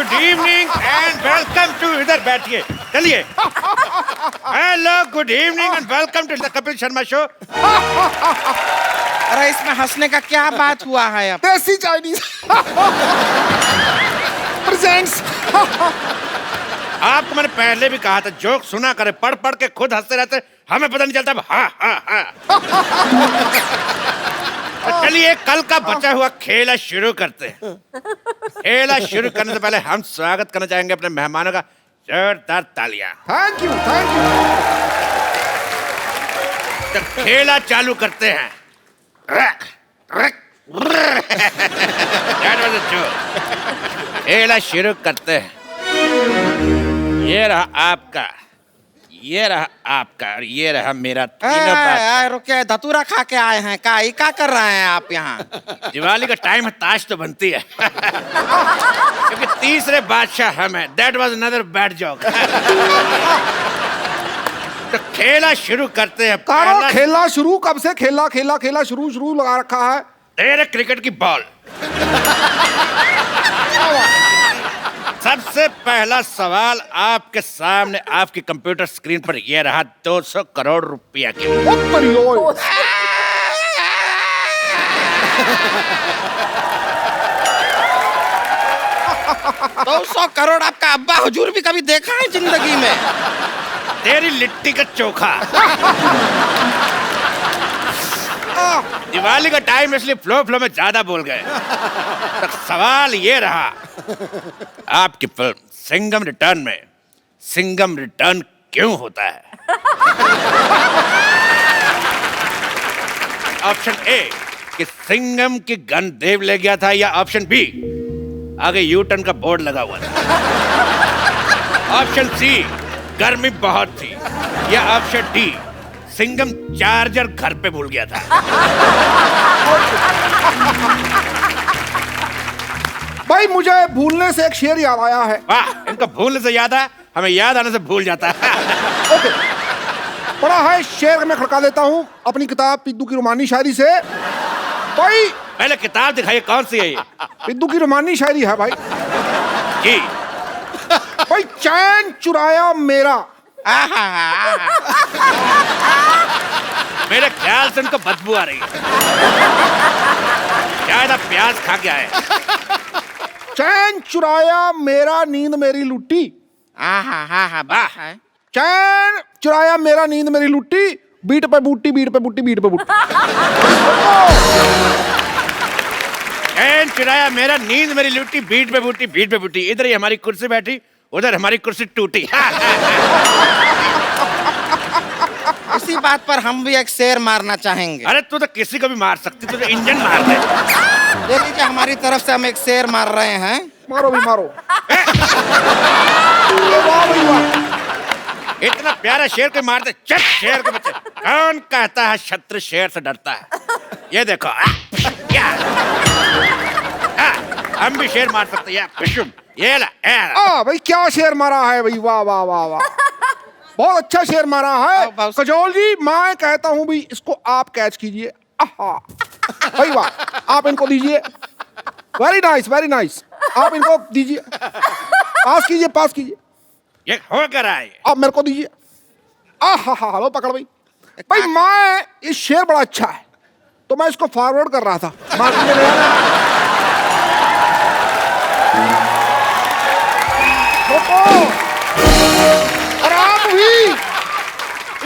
Good evening and welcome to, इधर बैठिए, चलिए। Hello, good evening and welcome to the Kapil Sharma show. अरे इसमें हंसने का क्या बात हुआ है अब? देसी चाइनीज प्रेजेंट्स। आपको मैंने पहले भी कहा था जोक सुना करे, पढ़ पढ़ के खुद हंसते रहते, हमें पता नहीं चलता। हाँ हाँ हाँ। तो चलिए कल का बचा हुआ खेला शुरू करते हैं। खेला शुरू करने से पहले हम स्वागत करना चाहेंगे अपने मेहमानों का, जोरदार तालियां। Thank you thank you. तो खेला चालू करते हैं। खेला शुरू करते हैं। ये रहा आपका, ये रहा आपका और ये रहा मेरा। तीनों बात। रुके, धतूरा खा के आए हैं क्या कर रहे हैं आप यहाँ? दिवाली का टाइम है, ताश तो बनती है। क्योंकि तीसरे बादशाह हम हैं। That was another bad joke। तो खेला शुरू करते हैं। कारो खेला शुरू कब से? खेला खेला खेला शुरू शुरू लगा रखा है। तेरे क्रिकेट की बॉल। सबसे पहला सवाल आपके सामने, आपकी कंप्यूटर स्क्रीन पर ये रहा 200 करोड़ रुपया के। 200 करोड़ आपका अब्बा हुजूर भी कभी देखा है जिंदगी में? तेरी लिट्टी का चोखा। दिवाली का टाइम इसलिए फ्लो फ्लो में ज्यादा बोल गए। तो सवाल ये रहा, आपकी फिल्म सिंघम रिटर्न में सिंघम रिटर्न क्यों होता है? ऑप्शन ए कि सिंघम की गन देव ले गया था, या ऑप्शन बी आगे यू टर्न का बोर्ड लगा हुआ था, ऑप्शन सी गर्मी बहुत थी, या ऑप्शन डी सिंघम चार्जर घर पे भूल गया था। भाई मुझे भूलने से एक शेर याद आया है। वाह, इनको भूलने से याद है, हमें याद आने से भूल जाता है। ओके, पढ़ा है शेर में खड़का देता हूँ अपनी किताब पिद्दू की रोमानी शायरी से। भाई पहले किताब दिखाइए, कौन सी है ये? पिद्दू की रोमानी शायरी है भाई। जी। भाई चैन चुराया मेरा। मेरे ख्याल से उनको बदबू आ रही है, शायद आप प्याज खा के आए। चैन चुराया मेरा नींद मेरी लुट्टी। चैन चुराया मेरा नींद मेरी लुट्टी, बीट पे बूटी बीट पे बूटी बीट पे बूटी। चैन चुराया मेरा नींद मेरी लुट्टी, बीट पे बूटी बीट पे बूटी। इधर ही हमारी कुर्सी बैठी, उधर हमारी कुर्सी टूटी। इसी बात पर हम भी एक शेर मारना चाहेंगे। अरे तू तो किसी को भी मार सकती, तू तो इंजन मार दे। देख लीजिए, हमारी तरफ से हम एक शेर मार रहे हैं। मारो भी मारो। इतना प्यारा शेर को मारते, चट शेर के बच्चे। कौन कहता है शत्रु शेर से डरता है? ये देखो, क्या हम भी शेर मार सकते हैं। ये ला, भाई क्या शेर मारा है भाई, वाह वाह वाह वाह, बहुत अच्छा शेर मारा है। कजोल जी, मैं कहता हूँ भी इसको आप कैच कीजिए। भाई वाह, आप इनको दीजिए। वेरी नाइस वेरी नाइस, आप इनको दीजिए, पास कीजिए पास कीजिए। ये हो कर आए, आप मेरे को दीजिए। हेलो पकड़ भाई। भाई मैं, ये शेर बड़ा अच्छा है तो मैं इसको फॉरवर्ड कर रहा था। और आप भी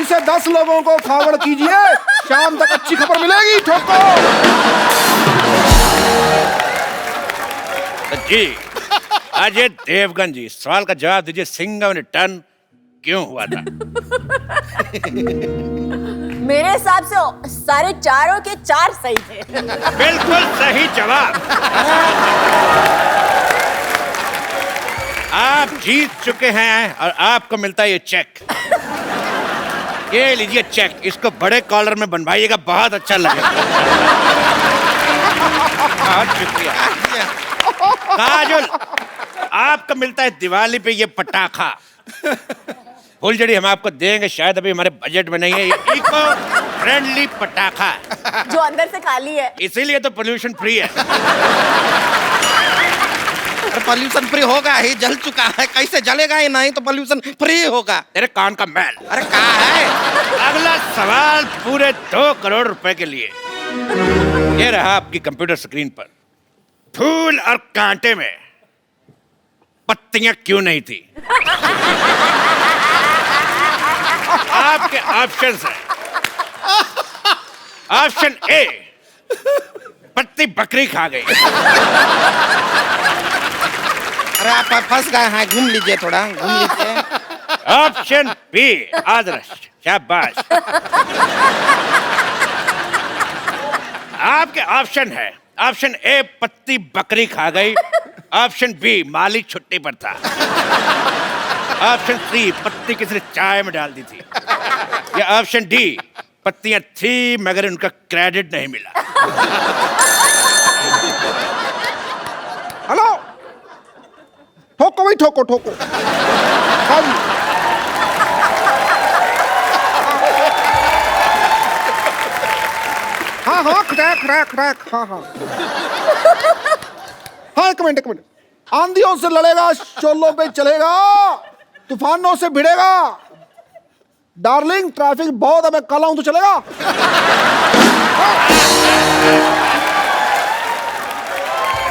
इसे 10 लोगों को फॉरवर्ड कीजिए, शाम तक अच्छी खबर मिलेगी। ठोको। जी अजय देवगन जी, सवाल का जवाब दीजिए, सिंघम रिटर्न क्यों हुआ था? मेरे हिसाब से सारे चारों के 4 सही थे। बिल्कुल सही जवाब। आप जीत चुके हैं और आपको मिलता है ये चेक। ये लीजिए चेक, इसको बड़े कॉलर में बनवाइएगा, बहुत अच्छा लगेगा। बहुत शुक्रिया। काजल, आपको मिलता है दिवाली पे ये पटाखा। फुलझड़ी हम आपको देंगे, शायद अभी हमारे बजट में नहीं है। ये इको फ्रेंडली पटाखा है जो अंदर से खाली है, इसीलिए तो पोल्यूशन फ्री है। पोल्यूशन फ्री होगा ही, जल चुका है, कैसे जलेगा ही नहीं तो पोल्यूशन फ्री होगा। तेरे कान का मैल। अरे कहा है? अगला सवाल पूरे 2 करोड़ रुपए के लिए। ये रहा आपकी कंप्यूटर स्क्रीन पर। फूल और कांटे में पत्तियां क्यों नहीं थी? आपके ऑप्शंस हैं। ऑप्शन ए, पत्ती बकरी खा गई। अरे आप फंस गए हैं, घूम लीजिए, थोड़ा घूम लीजिए। ऑप्शन बी, आदर्श, शाबाश। आपके ऑप्शन है, ऑप्शन ए पत्ती बकरी खा गई, ऑप्शन बी मालिक छुट्टी पर था, ऑप्शन सी पत्ती किसी ने चाय में डाल दी थी, या ऑप्शन डी पत्तियां थी मगर उनका क्रेडिट नहीं मिला। हेलो, ठोको भाई, ठोको ठोको। हाँ जी। हाँ हाँ, क्रैक क्रैक क्रैक, हाँ हाँ। हाँ, एक मिनट एक मिनट। आंधियों से लड़ेगा, शोलों पे चलेगा, तूफानों से भिड़ेगा। डार्लिंग, ट्रैफिक बहुत है, मैं कल आऊं तो चलेगा?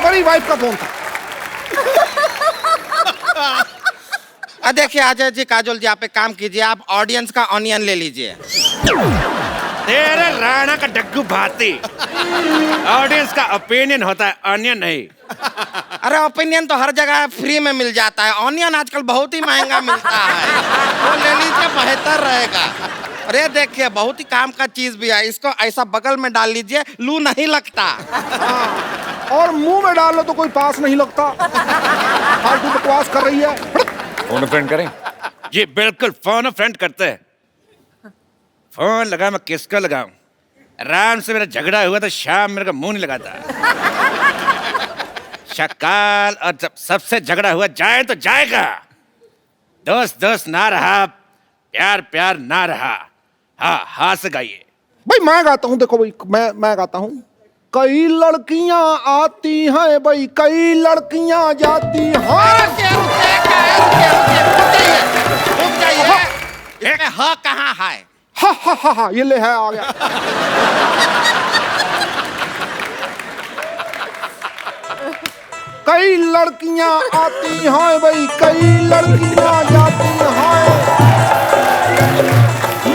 मेरी वाइफ का फोन था। देखिए अजय जी, काजोल जी, आप एक काम कीजिए, आप ऑडियंस का ऑनियन ले लीजिए। तेरे राणा का डग्गू भाती। ऑडियंस का ओपिनियन होता है, ऑनियन नहीं। अरे ओपिनियन तो हर जगह फ्री में मिल जाता है, ऑनियन आजकल बहुत ही महंगा मिलता है, वो ले लीजिए, बेहतर रहेगा। अरे देखिए, बहुत ही काम का चीज भी है, इसको ऐसा बगल में डाल लीजिए, लू नहीं लगता। और मुंह में डाल लो तो कोई पास नहीं लगता। फालतू बकवास कर रही है। फोन फ्रेंड करें? जी बिल्कुल, फोन फ्रेंड करते हैं। फोन लगा, मैं किसका लगाऊं? राम से मेरा झगड़ा हुआ तो शाम मेरे को मुंह नहीं लगाता। शकाल, और जब सबसे झगड़ा हुआ जाए तो जाएगा। दोस्त दोस्त ना रहा, प्यार प्यार ना रहा। हाँ हाँ से गाइए। भाई मैं गाता हूँ, देखो भाई, मैं गाता हूँ। कई लड़कियां आती हैं भाई, कई लड़कियां जाती हैं। रुक जाइए, इसमें ह कहाँ है? हा हा हा हा, ये ले है, आ गया। कई लड़कियां आती हैं भाई, कई लड़कियां जाती हैं,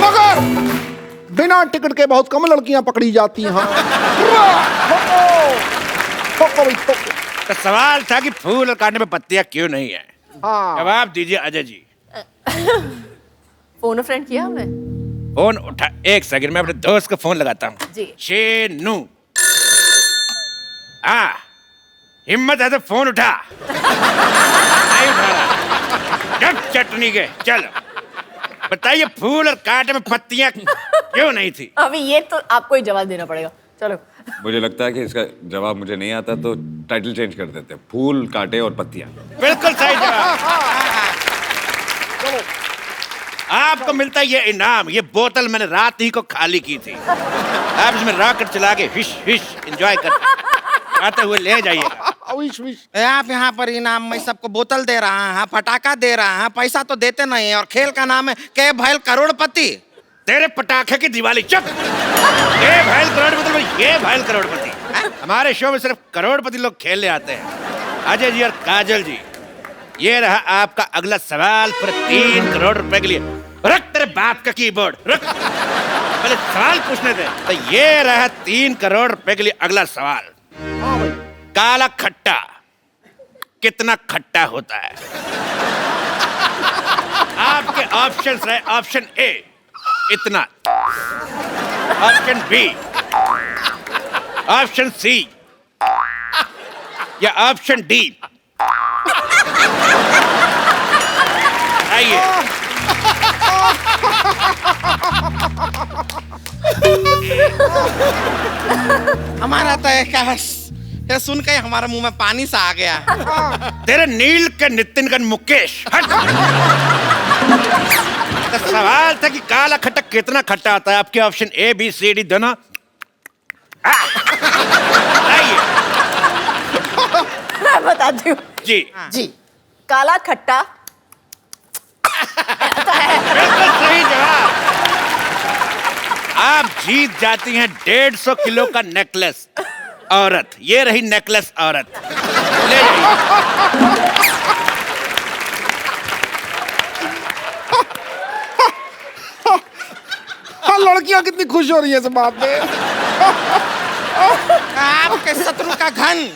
मगर बिना टिकट के बहुत कम लड़कियां पकड़ी जाती हैं। ठोको भाई, ठोको। तो सवाल था कि फूल और कांटे में पत्तियां क्यों नहीं है? हाँ, जवाब दीजिए अजय जी। फोन फ्रेंड किया हमने। फोन उठा, एक सेकंड में अपने दोस्त को फोन लगाता हूँ। जी। शेनू, हिम्मत है तो फोन उठा। नहीं उठा रहा। जब चटनी के, चलो बताइए, फूल और कांटे में पत्तियां क्यों नहीं थी? अभी ये तो आपको ही जवाब देना पड़ेगा। चलो। मुझे लगता है कि इसका जवाब मुझे नहीं आता, तो टाइटल चेंज कर देते हैं, फूल कांटे और पत्तियां। बिल्कुल सही जवाब। आपको मिलता है ये इनाम। ये बोतल मैंने रात ही को खाली की थी। आप इसमें रॉकेट चला के हिश हिश एंजॉय करते आते हुए ले जाइएगा। Wish wish. आप यहाँ पर इनाम में सबको बोतल दे रहा है, पटाखा दे रहा है, पैसा तो देते नहीं है, और खेल का नाम है के भैल करोड़पति। तेरे पटाखे की दिवाली, चुप। ये भैल करोड़पति, ये भैल करोड़पति। हमारे शो में सिर्फ करोड़पति लोग खेलने आते हैं। अजय जी और काजल जी, ये रहा आपका अगला सवाल पर 3 करोड़ रुपए के लिए। रख तेरे बाप का कीबोर्ड, रख। पहले सवाल पूछने दे। तो ये रहा 3 करोड़ रुपए के लिए अगला सवाल। काला खट्टा कितना खट्टा होता है? आपके ऑप्शंस रहे, ऑप्शन ए इतना, ऑप्शन बी, ऑप्शन सी, या ऑप्शन डी। आइए। हमारा तो ये सुन के हमारे मुंह में पानी सा आ गया। तेरे नील के नितिन का मुकेश, हट। तो सवाल था कि काला खट्टा कितना खट्टा होता है? आपके option A B C D दोनों। आइए। बताती हूँ जी जी। काला खट्टा। बिल्कुल सही जवाब। आप जीत जाती हैं 150 किलो का नेकलेस औरत। ये रही नेकलेस औरत, ले जाइए। हाँ, लड़कियां कितनी खुश हो रही है इस बात पे। आपके शत्रु का घन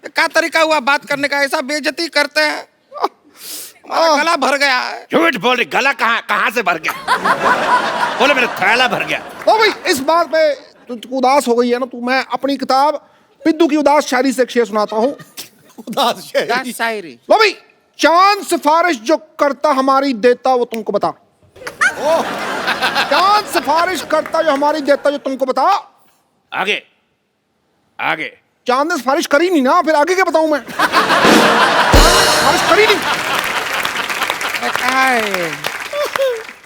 क्या तरीका हुआ बात करने का, ऐसा बेइज्जती करते हैं। हमारा गला भर गया है। झूठ बोल रही, गला कहाँ से भर गया? बोले मेरा थैला भर गया। ओ भाई, इस बात पे तू उदास हो गई है ना, तू मैं अपनी किताब पिद्दू की उदास शायरी से एक शेर सुनाता हूँ। उदास शायरी। लो भाई, चांद सिफारिश जो करता हमारी देता वो तुमको बता। चांद सिफारिश करता जो हमारी देता जो तुमको बता। आगे आगे। चांद ने सिफारिश करी नहीं ना, फिर आगे क्या बताऊं मैं? सिफारिश करी नहीं।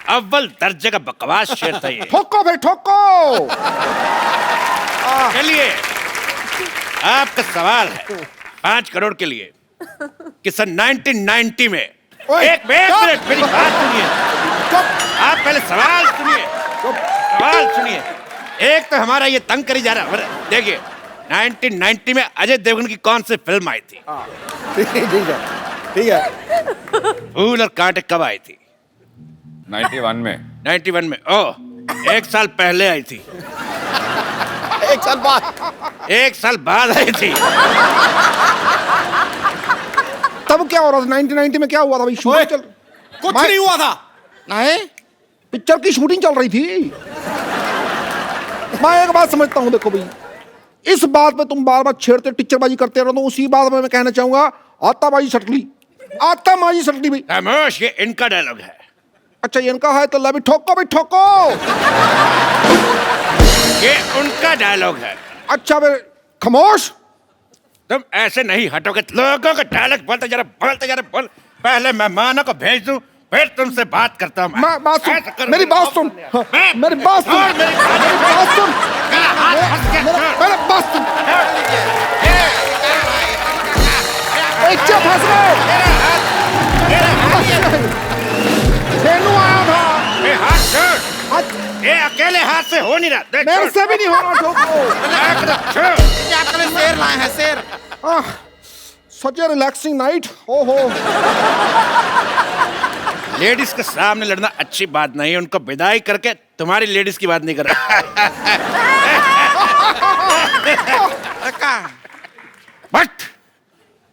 अव्वल दर्जे का बकवास शेर था ये। ठोको भाई ठोको। चलिए, आपका सवाल है 5 करोड़ के लिए कि सन 1990 में एक मिनट मेरी बात सुनिए। आप पहले सवाल सुनिए, सवाल सुनिए। एक तो हमारा ये तंग करी जा रहा है। देखिए 1990 में अजय देवगन की कौन सी फिल्म आई थी? ठीक है। फूल और कांटे कब आई थी? 91 में। 91 में। ओह, 1 साल पहले आई थी। 1 साल बाद। 1 साल बाद आई थी। तब क्या हो रहा था 1990 में? क्या हुआ था भाई? शूटिंग चल, कुछ नहीं हुआ था। नहीं, पिक्चर की शूटिंग चल रही थी। मैं एक बात समझता हूँ, देखो भाई, इस बात पे तुम बार बार छेड़ते टीचरबाजी करते रहो, तो उसी बात में मैं कहना चाहूंगा, आताबाजी सटली, आताबाजी सटली भाई। खामोश, ये इनका डायलॉग है। अच्छा, ये इनका है तो ला भी ठोको भाई ठोको। ये उनका डायलॉग है। अच्छा फिर खामोश। तुम ऐसे नहीं हटोगे। लोगों का डायलॉग बोलते जरा बोल। पहले मेहमानों को भेज दूं, फिर तुमसे बात करता हूं। मैं बात सुन, ऐसा करो। मेरी बात सुन, मेरी बात सुन, और मेरी बात सुन, मेरा हाथ फंस गया। मेरी बात सुन। चुप फंस गए। सेनू आया था। ये हाथ छोड़। ये अकेले हाथ से हो नहीं रहा। देख, मेरे छोड़। से भी नहीं हो रहा ठोको। छोड़। ये आपके लिए शेर लाए हैं, शेर। सच ए रिलैक्सिंग नाइट। ओहो, लेडीज के सामने लड़ना अच्छी बात नहीं है। उनको विदाई करके तुम्हारी लेडीज की बात नहीं कर रहा। बट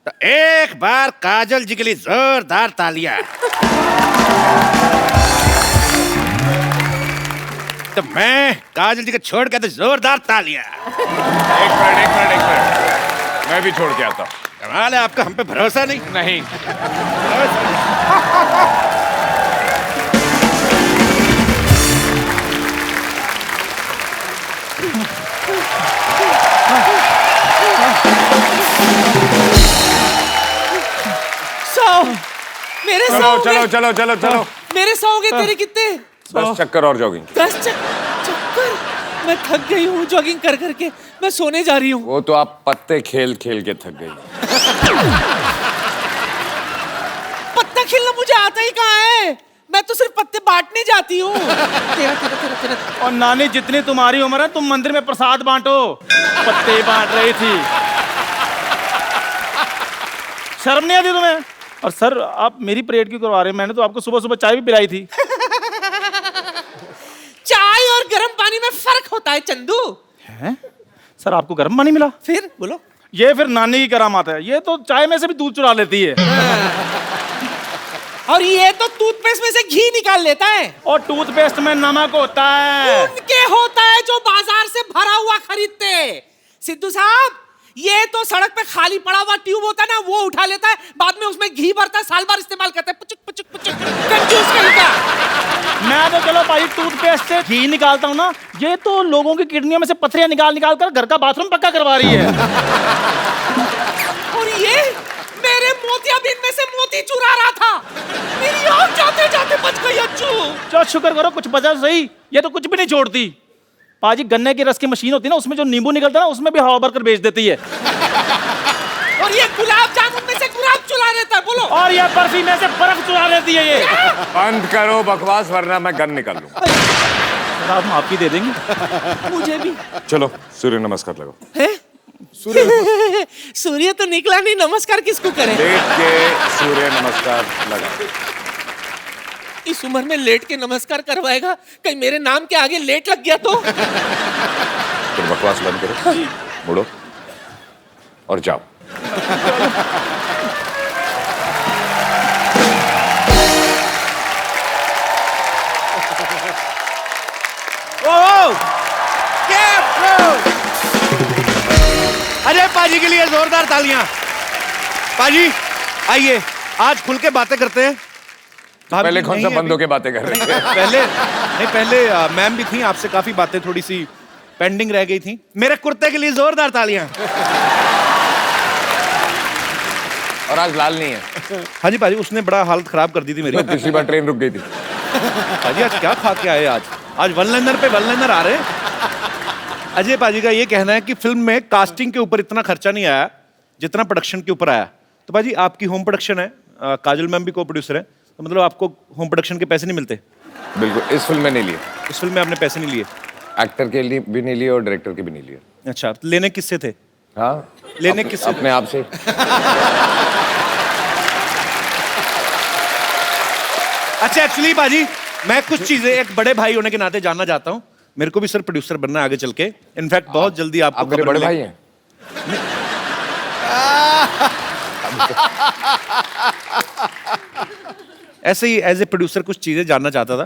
तो एक बार काजल जी के लिए जोरदार तालियां। तो मैं काजल जी को छोड़ के तो जोरदार तालियां। एक मिनट मैं भी छोड़ के आता हूँ। कमाल है आपका, हम पे भरोसा नहीं। नहीं। मेरे चलो। मेरे 100 हो गए, तेरे कितने? 10 चक्कर और जॉगिंग। 10 चक्कर। मैं थक गई हूँ जॉगिंग कर करके, मैं सोने जा रही हूँ। वो तो आप पत्ते खेल खेल के थक गई। पत्ता खेलना मुझे आता ही कहाँ है, मैं तो सिर्फ पत्ते बांटने जाती हूँ। और नानी, जितनी तुम्हारी उम्र है, तुम मंदिर में प्रसाद बांटो, पत्ते बांट रही थी। शर्म नहीं आती तुम्हें? और सर, आप मेरी परेड क्यों करवा रहे हैं? मैंने तो आपको सुबह सुबह चाय भी पिलाई थी। चाय और गर्म पानी में फर्क होता है चंदू। हैं? सर, आपको गर्म पानी मिला? फिर बोलो। ये फिर नानी की करामात है, ये तो चाय में से भी दूध चुरा लेती है। और ये तो टूथपेस्ट में से घी निकाल लेता है। और टूथपेस्ट में नमक होता है। उनके होता है जो बाजार से भरा हुआ खरीदते। सिद्धू साहब, ये तो सड़क पे खाली पड़ा हुआ ट्यूब होता है ना, वो उठा लेता है, बाद में उसमें घी भरता है, साल भर इस्तेमाल करता है। पुचुक पुचुक पुचुक, कंजूस कहीं का। मैं तो चलो भाई टूथपेस्ट से घी निकालता हूँ ना, ये तो लोगों की किडनियों में से पथरियां निकाल कर घर का बाथरूम पक्का करवा रही है। और ये मेरे मोतियाबिंद में से मोती चुरा रहा था, मेरी आँख जाते जाते बच गई। अच्छू, चलो शुक्र करो कुछ बचा सही, ये तो कुछ भी नहीं छोड़ती। पाजी, गन्ने की रस की मशीन होती है ना, उसमें जो नींबू निकलता है ना, उसमें भी हवा भरकर बेच देती है। और ये गुलाब जामुन में से गुलाब चुरा लेता है, बोलो। और ये बर्फी में से बर्फ चुरा लेती है ये। बंद करो बकवास वरना मैं गन निकाल लूंगा। हम आपकी दे देंगे। मुझे भी। चलो सूर्य नमस्कार लगाओ। है? सूर्य तो निकला नहीं, नमस्कार किसको करें? लेट के सूर्य नमस्कार लगा। इस उम्र में लेट के नमस्कार करवाएगा, कहीं मेरे नाम के आगे लेट लग गया तो? फिर बकवास बंद करो, मुड़ो और जाओ। अजय पाजी के लिए जोरदार तालियां। पाजी आइए, आज खुल के बातें करते हैं। पहले कौन सा बंदों के बातें कर रहे थे? पहले मैम भी थी, आपसे काफी बातें थोड़ी सी पेंडिंग रह गई थी। मेरे कुर्ते के लिए जोरदार तालियां। और आज लाल नहीं है। हाँ जी पाजी, उसने बड़ा हालत खराब कर दी थी मेरी। पिछली बार ट्रेन रुक गई थी। पाजी आज क्या खा के आए? आज वन लाइनर पे वन लाइनर आ रहे हैं। अजय पाजी का ये कहना है कि फिल्म में कास्टिंग के ऊपर इतना खर्चा नहीं आया जितना प्रोडक्शन के ऊपर आया। तो पाजी आपकी होम प्रोडक्शन है, काजल मैम भी को प्रोड्यूसर है, तो मतलब आपको होम प्रोडक्शन के पैसे नहीं मिलते? बिल्कुल, इस फिल्म में नहीं लिए। इस फिल्म में आपने पैसे नहीं लिए? एक्टर के लिए भी नहीं लिए और डायरेक्टर के भी नहीं लिए। अच्छा, तो लेने किससे थे? हाँ, लेने किससे? अपने आप से। अच्छा, एक्चुअली पाजी मैं कुछ चीजें एक बड़े भाई होने के नाते जानना चाहता हूँ। मेरे को भी सर प्रोड्यूसर बनना है आगे चल के। इनफैक्ट बहुत जल्दी आपको। आप मेरे बड़े भाई हैं? ऐसे ही एज ए प्रोड्यूसर कुछ चीजें जानना चाहता था।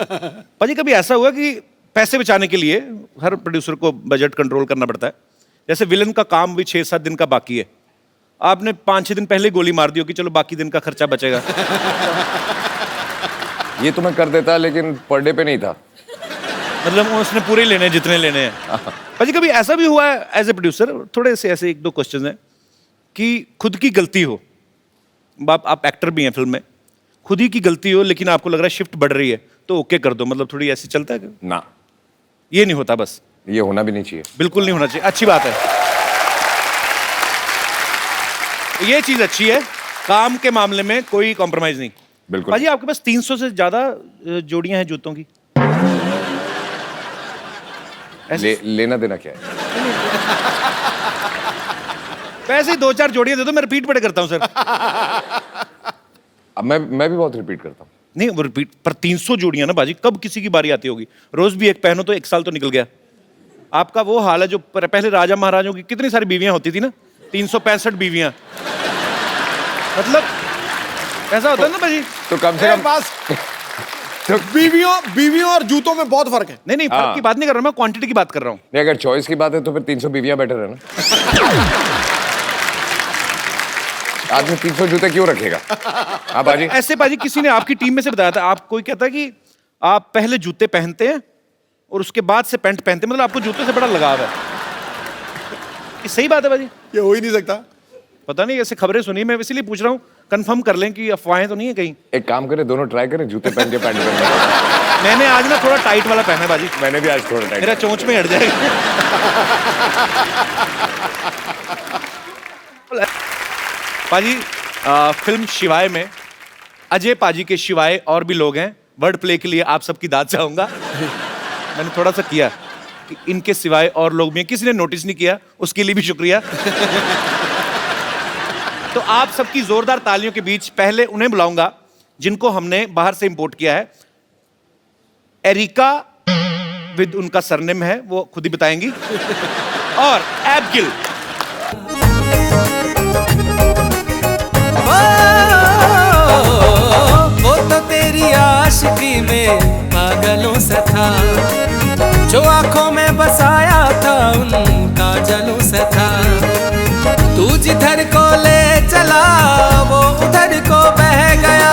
पाजी कभी ऐसा हुआ कि पैसे बचाने के लिए हर प्रोड्यूसर को बजट कंट्रोल करना पड़ता है, जैसे विलन का काम भी 6-7 दिन का बाकी है, आपने 5-6 दिन पहले गोली मार दी हो कि चलो बाकी दिन का खर्चा बचेगा? ये तो मैं कर देता लेकिन पर डे पे नहीं था। मतलब उसने पूरे लेने हैं जितने लेने हैं। पाजी कभी ऐसा भी हुआ है एज ए प्रोड्यूसर, थोड़े से ऐसे 1-2 क्वेश्चन हैं, कि खुद की गलती हो, आप एक्टर भी हैं फिल्म में, खुद ही की गलती हो लेकिन आपको लग रहा है शिफ्ट बढ़ रही है तो ओके कर दो, मतलब थोड़ी ऐसी चलता है? ना, ये नहीं होता? बस ये होना भी नहीं चाहिए। बिल्कुल नहीं होना चाहिए, अच्छी बात है। ये चीज अच्छी है, काम के मामले में कोई कॉम्प्रोमाइज नहीं। बिल्कुल। पाजी आपके पास 300 से ज्यादा जोड़ियां हैं जूतों की। लेना देना क्या है? वैसे ही 2-4 जोड़ियां दे दो, मैं रिपीट बड़े करता हूं सर। अब मैं भी बहुत रिपीट करता हूँ। नहीं वो रिपीट पर 300 जोड़ियां ना बाजी, कब किसी की बारी आती होगी? रोज भी एक पहनो तो 1 साल तो निकल गया। आपका वो हाल है जो पहले राजा महाराजों की कितनी सारी बीवियां होती थी ना, 365 बीवियां। मतलब ऐसा होता है ना बाजी। तो कम से कम बस बीवियों और जूतों में बहुत फर्क है। नहीं फर्क की बात नहीं कर रहा मैं, क्वांटिटी की बात कर रहा हूँ। नहीं, अगर चॉइस की बात है तो फिर 300 बीवियां बेटर है ना। आदमी 300 जूते क्यों रखेगा? हाँ बाजी। ऐसे बाजी किसी ने आपकी टीम में से बताया था, आप कोई कहता है कि आप पहले जूते पहनते हैं और उसके बाद से पैंट पहनते हैं, मतलब आपको जूते से बड़ा लगाव है। ये सही बात है बाजी? ये हो ही नहीं सकता। पता नहीं, ऐसे खबरें सुनी, मैं इसीलिए पूछ रहा हूँ, कंफर्म कर लें कि अफवाहें तो नहीं है कहीं। एक काम करें, दोनों ट्राई करें, जूते पहन के पैंट पहन। मैंने आज ना थोड़ा टाइट वाला पहना है बाजी। मैंने भी आज थोड़ा टाइट। मेरा चोंच में हट जाएगा। पाजी फिल्म शिवाय में अजय पाजी के शिवाय और भी लोग हैं। वर्ड प्ले के लिए आप सबकी दाद चाहूंगा। मैंने थोड़ा सा किया कि इनके सिवाय और लोग भी हैं, किसी ने नोटिस नहीं किया, उसके लिए भी शुक्रिया। तो आप सबकी जोरदार तालियों के बीच पहले उन्हें बुलाऊंगा जिनको हमने बाहर से इंपोर्ट किया है। एरिका विद उनका सरनेम है, वो खुद ही बताएंगी, और एबगिल। वो तो तेरी आशिकी में पागलों से था, जो आंखों में बसाया था उन काजलों से था। तू जिधर को ले चला वो उधर को बह गया।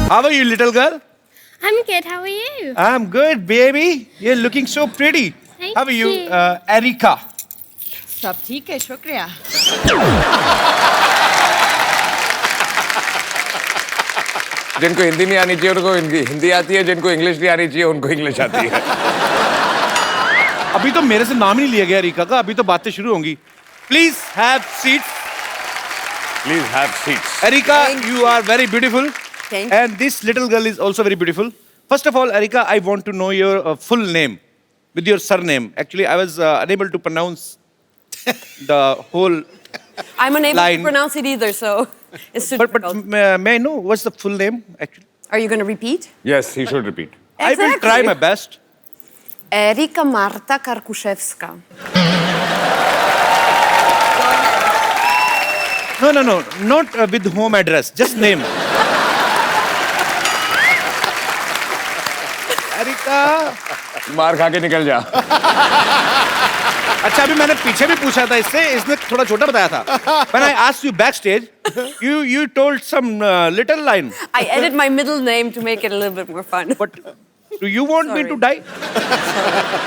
How are you, little girl? I'm good. How are you? I'm good, baby. You're looking so pretty. Thank How are you, you. Erika? सब ठीक है, शुक्रिया। जिनको हिंदी नहीं आनी चाहिए उनको हिंदी आती है, जिनको इंग्लिश नहीं आनी चाहिए उनको इंग्लिश आती है। अभी तो मेरे से नाम ही नहीं लिया गया एरिका का, अभी तो बातें शुरू होंगी। Please have seat. Please have seats. Erika, Thank you are very beautiful. Thank you. And this little girl is also very beautiful. First of all, Erika, I want to know your full name with your surname. Actually, I was unable to pronounce the whole. I'm unable line. to pronounce it either, so it's too But difficult. may I know what's the full name actually? Are you going to repeat? Yes, he should repeat. I will try my best. Erika Marta Karkuszewska. No, not with home address, just name. Erika. मार खा के निकल जा. अच्छा अभी मैंने पीछे भी पूछा था इससे, इसने थोड़ा छोटा बताया था. When I asked you backstage, you told some little line. I added my middle name to make it a little bit more fun. But do you want me to die?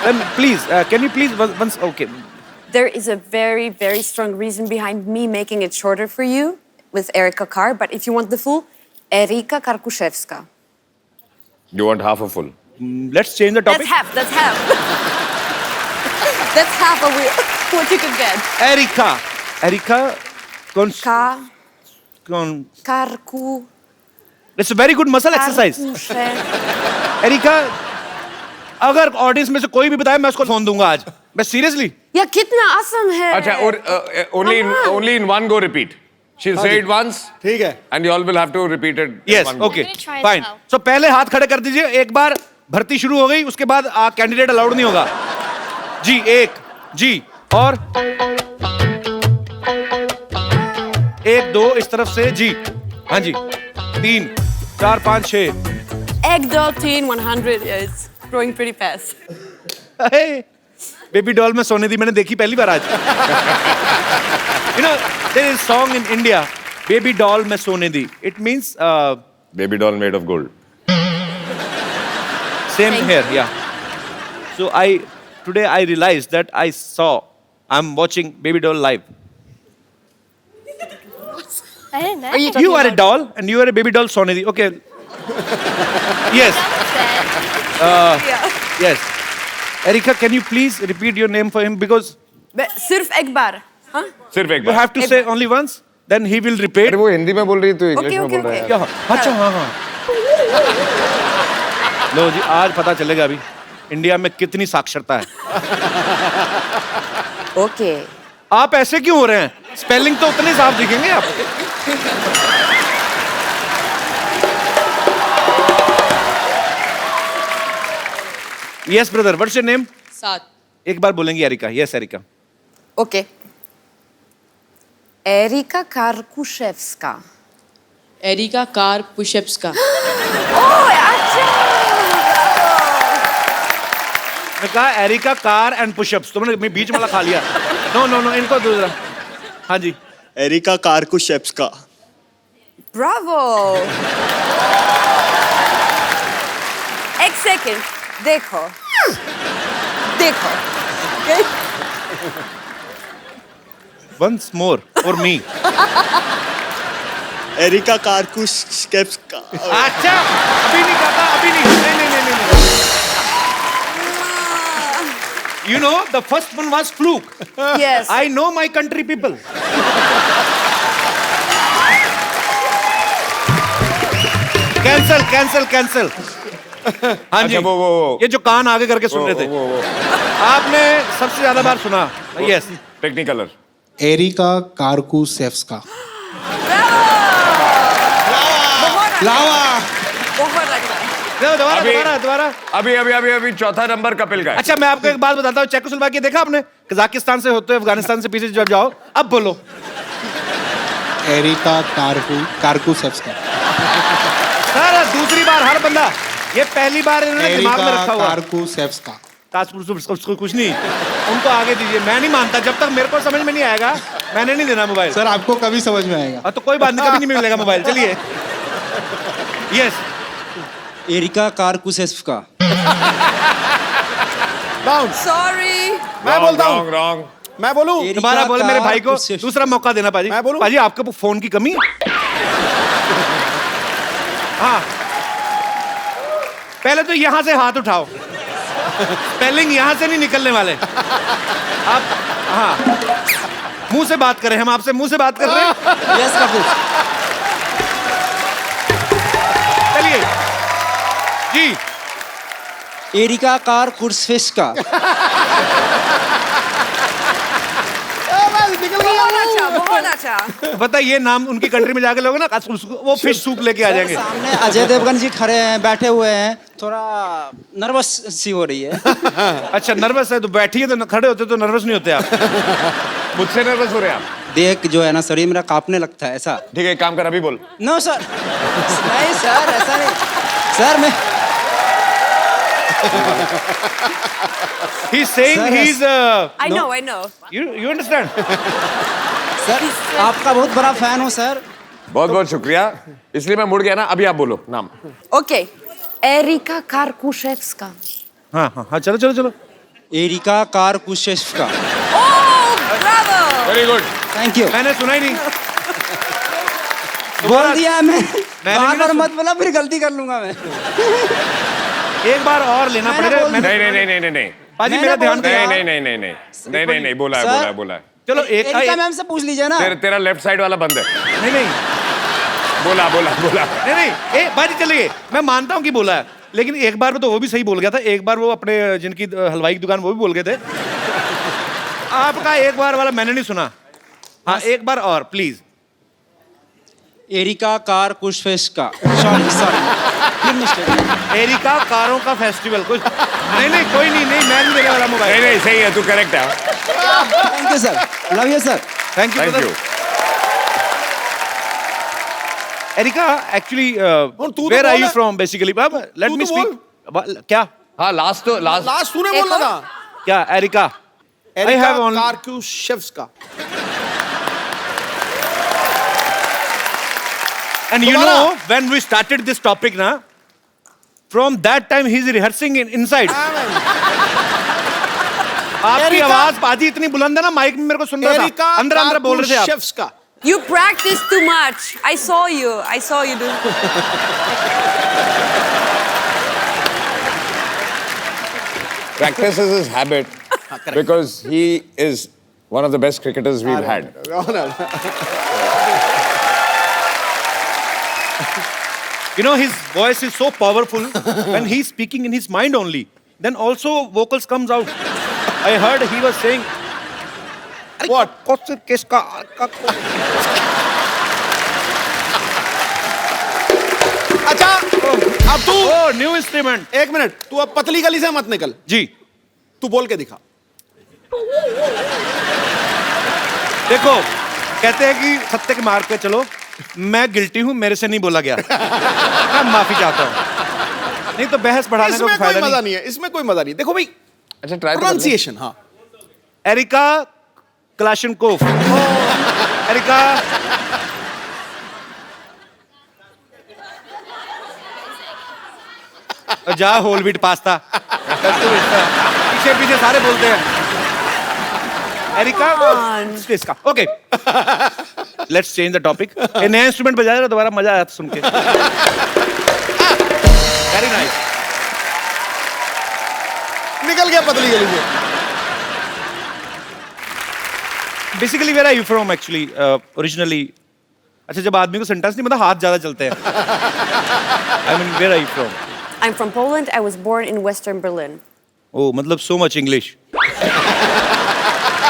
Then please, can you please once? Okay. There is a very, very strong reason behind me making it shorter for you with Erika Kar, but if you want the full, Erika Karkuszewska. You want half a full? Let's change the topic. That's half. That's half of what you could get. Erika, Karku. It's a very good muscle exercise. Erika, अगर audience में से कोई भी बताए मैं उसको phone दूंगा आज. मैं seriously. या कितना आसान है. अच्छा, और only in one go repeat. She'll say it once. ठीक है. And you all will have to repeat it. in Yes, one go. okay, I'm gonna try fine. as well. So पहले हाथ खड़े कर दीजिए. एक बार भर्ती शुरू हो गई, उसके बाद कैंडिडेट अलाउड नहीं होगा. जी एक, जी और एक दो इस तरफ से जी. हाँ जी. 3, 4, 5, 6. Egg doll teen 100 is growing pretty fast. Baby doll में सोने दी मैंने देखी पहली बार आज. You know, there is song in India, Baby doll में सोने दी. It means Baby doll made of gold. same here, yeah. So today I realized that I'm watching Baby doll live. I didn't know. Are you You are a doll and you are a baby doll Sonidhi. Okay. Yes. Yes. Erika, can you please repeat your name for him because सिर्फ एक बार. हाँ? सिर्फ एक you bar. have to say only once, then he will repeat. अरे वो हिंदी में बोल रही है तो इंग्लिश Okay, में okay, बोल रहा है. क्या? अच्छा हाँ. लो जी आज पता चलेगा अभी इंडिया में कितनी साक्षरता है. Okay. आप ऐसे क्यों हो रहे हैं? स्पेलिंग तो उतने साफ दिखेंगे आप. Yes, brother. What's your name? सात. एक बार बोलेंगी Erika. Yes, Erika. Okay. Erika Karkuszewska. Erika car pushups का. Oh, अच्छा. मैं कहा एरिका कार एंड पुशअप्स. तुमने बीच वाला खा लिया. नो इनको दूसरा. हाँ जी. Erika Karkushevska. Bravo. एक सेकंड. देखो. Okay? Once more for me. Erika Karkushevska. अच्छा अभी नहीं कहता अभी नहीं. You know the first one was fluke. Yes. I know my country people. Cancel. हाँ जी. अच्छा, वो ये जो कान आगे करके सुन रहे थे. वो आपने सबसे ज्यादा बार सुना. यस. टेक्निकलर. एरिका कार्कुशेप्स्का. लावा. बहुत अच्छा. दोबारा. अभी चौथा नंबर कपिल का है. अच्छा मैं आपको एक बात बताता हूँ. चेकोस्लोवाकिया देखा आपने? कजाकिस्तान से होते हुए अफगानिस्तान से पीछे जब जाओ. अब बोलो. एरिका कार्कुशेप्स्का. सर दूसरी बार हर बंदा. ये पहली बार इन्होंने दिमाग में रखा हुआ. कार्कुशेप्स्का. उसको कुछ नहीं. उनको आगे दीजिए. मैं नहीं मानता जब तक मेरे को समझ में नहीं आएगा मैंने नहीं देना मोबाइल. सर आपको कभी समझ में आएगा. तो कोई बात नहीं कभी नहीं मिलेगा मोबाइल. चलिए. यस. एरिका कार्कुशेप्स्का. Sorry. मैं बोलता हूँ. रॉन्ग. मैं बोलूँ. दोबारा बोले मेरे भाई को दूसरा मौका देना पाजी. मैं बोलूं? पाजी आपके फोन की कमी है. हाँ पहले तो यहां से हाथ उठाओ. स्पेलिंग यहां से नहीं निकलने वाले. आप हाँ मुंह से बात करें, हम आपसे मुंह से बात कर रहे हैं। यस कपिल। चलिए जी। Areca car कुर्सफिस्का। बहुत अच्छा। पता है ये नाम उनकी कंट्री में जाके लोग ना वो फिश सूप लेके आ जाएंगे। सामने अजय देवगन जी खड़े हैं, बैठे हुए हैं, थोड़ा नर्वस सी हो रही है। अच्छा नर्वस है तो बैठिए, तो खड़े होते तो नर्वस नहीं होते आप। मुझसे नर्वस हो रहे हैं आप? देख जो है ना शरीर मेरा कांपने लगता है ऐसा। ठीक है, एक काम कर, अभी बोल। No sir. नहीं सर, ऐसा नहीं सर। मैं He's saying Sir, he's I know. you understand? Sir आपका बहुत बड़ा फैन हूँ सर। बहुत बहुत शुक्रिया, इसलिए मैं मुड़ गया ना। अभी आप बोलो नाम। Okay. Erika Karkushevska. हाँ चलो। Erika Karkursfiska. Oh, bravo! Very good. Thank you. मैंने सुना ही नहीं। बोल दिया मैं। मैंने बार मत बोला, फिर गलती कर लूंगा मैं। एक बार और लेना पड़ेगा। नहीं। पाजी मेरा ध्यान दे। नहीं, बोला। चलो एक एरिका मैम से पूछ लीजिए ना। तेरा लेफ्ट साइड वाला बंद है। नहीं। बोला। नहीं। बाजी चलिए, मैं मानता हूँ कि बोला है, लेकिन एक बार तो वो भी सही बोल गया था। एक बार वो अपने जिनकी हलवाई की दुकान वो भी बोल गए थे। आपका एक बार वाला मैंने नहीं सुना। हाँ एक बार और please. Erika Karkursfiska. Sorry. Erika कारों का फेस्टिवल कुछ नहीं कोई नहीं मैं नहीं देने वाला मोबाइल। नहीं सही है, तू करेक्ट है। Thank you sir, love you sir. Thank you. Erika actually where are you from basically? Let me speak. क्या? हाँ लास्ट तूने बोला था क्या? Erika I have only Karkushevska. and you know when we started this topic na, from that time he is rehearsing inside. आपकी आवाज पाजी इतनी बुलंद है ना, माइक में मेरे को सुन रहा था, अंदर बोल रहे थे आप। You practice too much. I saw you do. Practice is his habit because he is one of the best cricketers we've had. You know his voice is so powerful when he's speaking in his mind only. Then also vocals comes out. I heard he was saying, "What? किसका?" अच्छा अब तू new instrument. एक minute, तू अब पतली गली से मत निकल जी। तू बोल के दिखा। देखो कहते हैं कि सत्य के मार्ग पे चलो। मैं गिल्टी हूं, मेरे से नहीं बोला गया। मैं माफी चाहता हूं। नहीं तो बहस बढ़ाने का कोई फायदा नहीं है। इसमें कोई मजा नहीं। देखो भाई, अच्छा ट्राई प्रोनाउंसिएशन। हाँ, एरिका क्लाशनकोव। एरिका जा होल व्हीट पास्ता। पीछे सारे बोलते हैं एरिका इसका। Okay let's change the topic. ये नया इंस्ट्रूमेंट बजाया ना, दोबारा मजा आया था सुन के। Very nice. निकल गया पतली गली से। Basically where are you from actually originally? अच्छा जब आदमी को सेंटेंस नहीं मतलब हाथ ज्यादा चलते हैं। I mean where are you from? I'm from Poland. I was born in Western Berlin. Oh, मतलब so much English.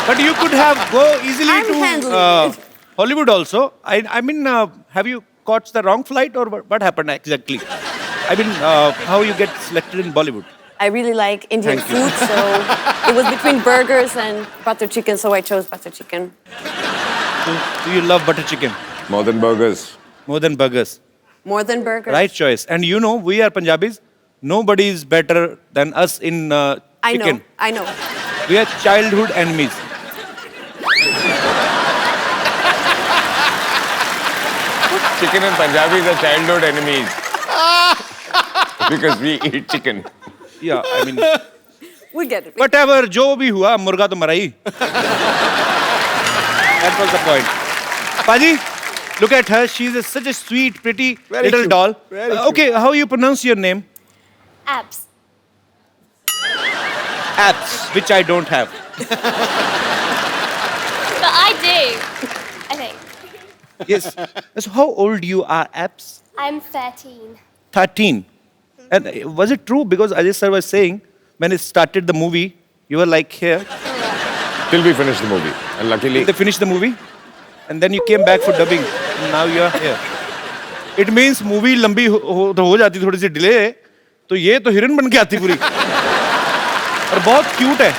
But you could have go easily I'm handling to it. Hollywood also. I mean, have you caught the wrong flight or what happened exactly? I mean, how you get selected in Bollywood? I really like Indian Thank you. food, so it was between burgers and butter chicken, so I chose butter chicken. Do you love butter chicken? More than burgers. More than burgers. More than burgers. Right choice. And you know, we are Punjabis. Nobody is better than us in chicken. I know. We are childhood enemies. Chicken and Punjabis are childhood enemies. Because we eat chicken. Yeah, I mean, We get it. whatever, जो भी हुआ, मुर्गा तो मरा ही. That was the point. Paji, look at her. She's such a sweet, pretty little cute. doll. Very cute. Okay, how you pronounce your name? Abs. Abs, which I don't have. But I I do. I think. Yes. So how old you are, Abs? I'm 13. 13. And was it true? Because Ajay sir was saying when it started the movie, you were like here. Till we finished the movie. And luckily... They finished the movie. And then you came back for dubbing. And now you are here. It means movie लंबी हो जाती थोड़ी सी delay तो ये तो heroine बन के आती पूरी और बहुत क्यूट है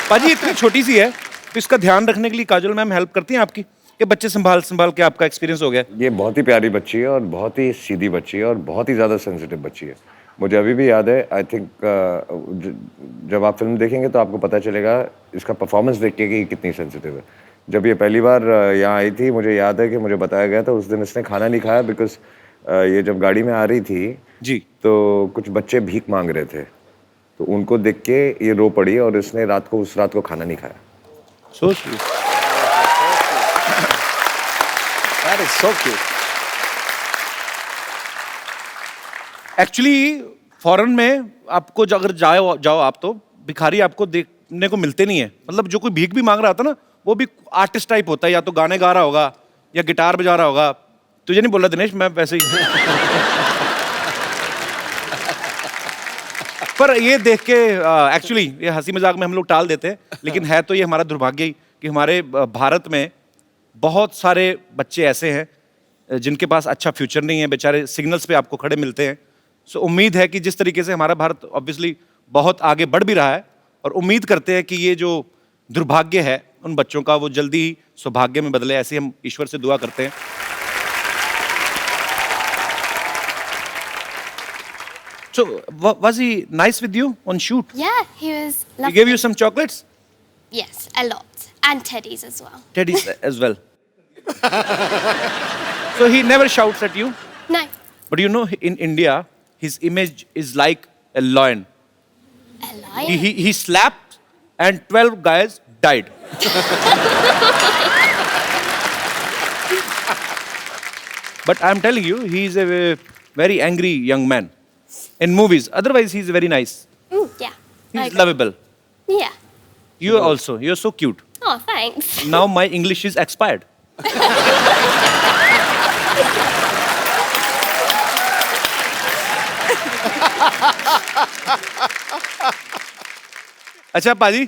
पाजी इतनी छोटी सी है तो इसका ध्यान रखने के लिए काजल मैम हेल्प करती हैं आपकी कि बच्चे संभाल के आपका एक्सपीरियंस हो गया ये बहुत ही प्यारी बच्ची है और बहुत ही सीधी बच्ची है और बहुत ही ज़्यादा सेंसिटिव बच्ची है मुझे अभी भी याद है आई थिंक जब आप फिल्म देखेंगे तो आपको पता चलेगा इसका परफॉर्मेंस देख के कि ये कितनी सेंसिटिव है जब ये पहली बार यहाँ आई थी मुझे याद है कि मुझे बताया गया था उस दिन इसने खाना नहीं खाया बिकॉज ये जब गाड़ी में आ रही थी जी तो कुछ बच्चे भीख मांग रहे थे तो उनको देख के ये रो पड़ी और इसने उस रात को खाना नहीं खाया So sweet. That is so cute. Actually foreign में आपको अगर जाओ आप तो भिखारी आपको देखने को मिलते नहीं है मतलब जो कोई भीख भी मांग रहा था ना वो भी आर्टिस्ट टाइप होता है या तो गाने गा रहा होगा या गिटार बजा रहा होगा तुझे नहीं बोला दिनेश मैं वैसे ही पर ये देख के एक्चुअली ये हंसी मजाक में हम लोग टाल देते हैं लेकिन है तो ये हमारा दुर्भाग्य ही कि हमारे भारत में बहुत सारे बच्चे ऐसे हैं जिनके पास अच्छा फ्यूचर नहीं है बेचारे सिग्नल्स पे आपको खड़े मिलते हैं सो उम्मीद है कि जिस तरीके से हमारा भारत ऑब्वियसली बहुत आगे बढ़ भी रहा है और उम्मीद करते हैं कि ये जो दुर्भाग्य है उन बच्चों का वो जल्दी ही सौभाग्य में बदले ऐसे हम ईश्वर से दुआ करते हैं So, was he nice with you on shoot? Yeah, he was lovely. He gave you some chocolates? Yes, a lot. And teddies as well. Teddies as well. So he never shouts at you? No. But you know, in India, his image is like a lion. A lion? He slapped and 12 guys died. But I'm telling you, he's a very angry young man. In movies. Otherwise, he's very nice. Yeah. He's lovable. Yeah. You also. You're so cute. Oh, thanks. Now my English is expired. अच्छा पाजी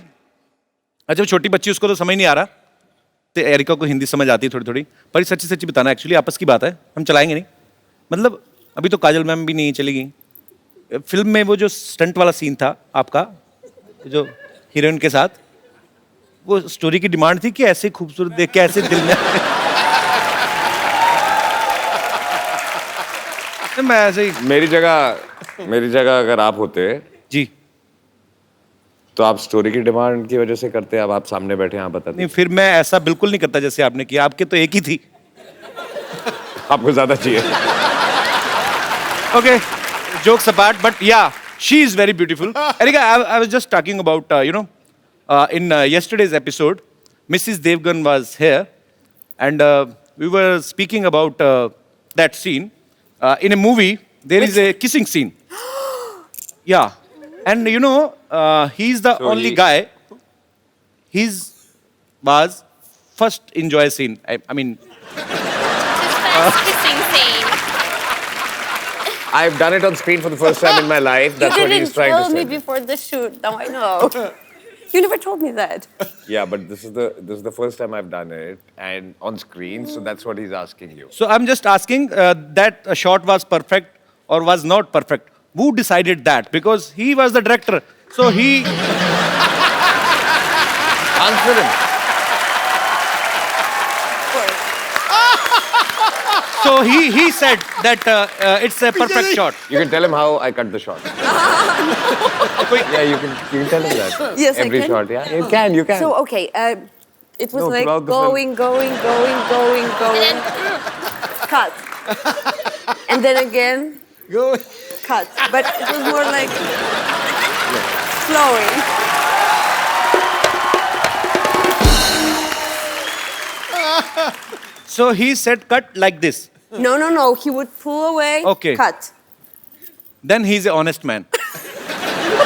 अच्छा छोटी बच्ची उसको तो समझ नहीं आ रहा तो एरिका को हिंदी समझ आती है थोड़ी थोड़ी पर सच्ची सच्ची बताना एक्चुअली आपस की बात है हम चलाएंगे नहीं मतलब अभी तो काजल मैम भी नहीं चलेगी फिल्म में वो जो स्टंट वाला सीन था आपका जो हीरोइन के साथ वो स्टोरी की डिमांड थी कि ऐसे खूबसूरत देख के ऐसे दिल में मैं ऐसे ही मेरी जगह अगर आप होते जी तो आप स्टोरी की डिमांड की वजह से करते अब आप सामने बैठे आप बताते नहीं फिर मैं ऐसा बिल्कुल नहीं करता जैसे आपने किया आपके तो एक ही थी आपको ज्यादा चाहिए okay jokes apart but yeah she is very beautiful Erika I was just talking about in yesterday's episode Mrs. Devgan was here and we were speaking about that scene in a movie there is a kissing scene yeah and he's the only guy his was first enjoy scene I mean First kissing scene. I've done it on screen for the first time in my life. That's what he's trying to say. You didn't tell me before the shoot. Now I know. You never told me that. Yeah, but this is the first time I've done it and on screen, so that's what he's asking you. So I'm just asking that a shot was perfect or was not perfect. Who decided that? Because he was the director. So he Answer him. So he said that it's a perfect shot. You can tell him how I cut the shot. Yeah, you can tell him that. Yes, Every I can. shot, yeah. You can. So okay, it was No, like throughout the film. going, cut, and then again, cut. But it was more like flowing. So he said cut like this. No. He would pull away. Okay. Cut. Then he's an honest man.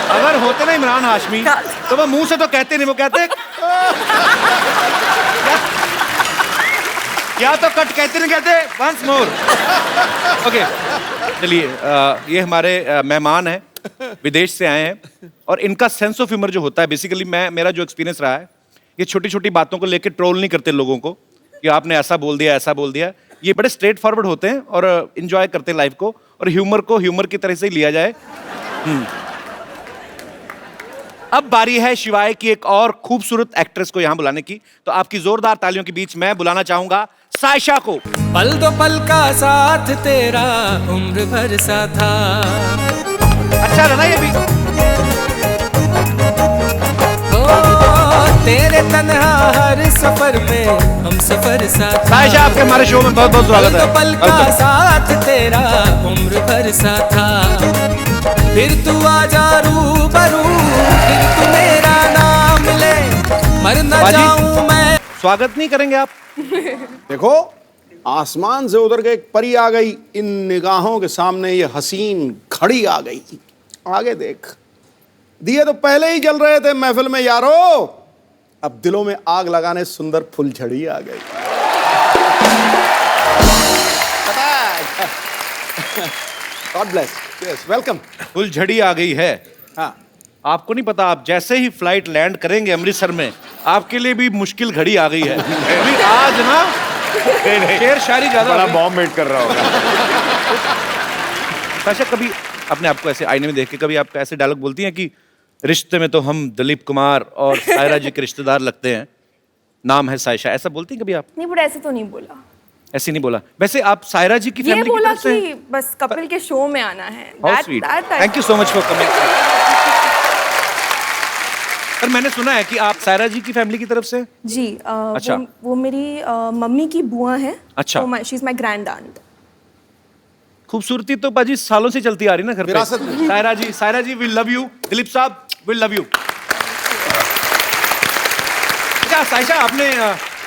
अगर होते ना इमरान हाशमी तो वो मुंह से तो कहते नहीं वो कहते या तो कट कहते नहीं कहते, वंस मोर। ओके, चलिए ये हमारे मेहमान हैं, विदेश से आए हैं और इनका सेंस ऑफ ह्यूमर जो होता है, बेसिकली मेरा जो एक्सपीरियंस रहा है, ये छोटी छोटी बातों को लेकर ट्रोल नहीं करते लोगों को कि आपने ऐसा बोल दिया, ऐसा बोल दिया। ये बड़े स्ट्रेट फॉरवर्ड होते हैं और एंजॉय करते हैं लाइफ को, और ह्यूमर को ह्यूमर की तरह से ही लिया जाए। अब बारी है शिवाय की एक और खूबसूरत एक्ट्रेस को यहाँ बुलाने की, तो आपकी जोरदार तालियों के बीच मैं बुलाना चाहूंगा सायशा को। पल दो पल का साथ तेरा उम्र भर सा था। अच्छा रहा ये भी। तेरे तन्हा हर सफर में हम सफर साथ। सायशा आपके हमारे शो में बहुत बहुत स्वागत है। पल का साथ तेरा उम्र भर सा था, फिर तू आजा रूबरू, फिर तू मेरा नाम ले, मर न जाऊं मैं। स्वागत नहीं करेंगे आप? देखो, आसमान से उतर के एक परी आ गई, इन निगाहों के सामने ये हसीन घड़ी आ गई। आगे देख, दिए तो पहले ही जल रहे थे महफिल में यारो, अब दिलों में आग लगाने सुंदर फुलझड़ी आ गई। God bless. Yes, welcome. फुलझड़ी आ गई है। हाँ, आपको नहीं पता, आप जैसे ही फ्लाइट लैंड करेंगे अमृतसर में, आपके लिए भी मुश्किल घड़ी आ गई है। अभी आज ना शेर शायरी ज्यादा बड़ा बॉम्ब वेट कर रहा होगा। सायशा, कभी अपने आप को ऐसे आईने में देख के कभी आप ऐसे डायलॉग बोलती हैं कि रिश्ते में तो हम दिलीप कुमार और सायरा जी के रिश्तेदार लगते हैं, नाम है सायशा, ऐसा बोलती हैं कभी आप? नहीं, बट ऐसे तो नहीं बोला। ऐसे नहीं बोला। वैसे आप सायरा जी की ये फैमिली की बोला तरफ से? कि बस कपिल के शो में आना है। How sweet. Thank you so much for coming. पर मैंने सुना है कि आप सायरा जी की फैमिली की तरफ से? जी, अच्छा। वो मेरी मम्मी की बुआ है। अच्छा। She is my grand aunt. खूबसूरती तो पाजी सालों से चलती आ रही ना घर विरासत पे। में। सायरा जी वी लव यू। दिलीप साहब वी लव यू। अच्छा सायशा, आपने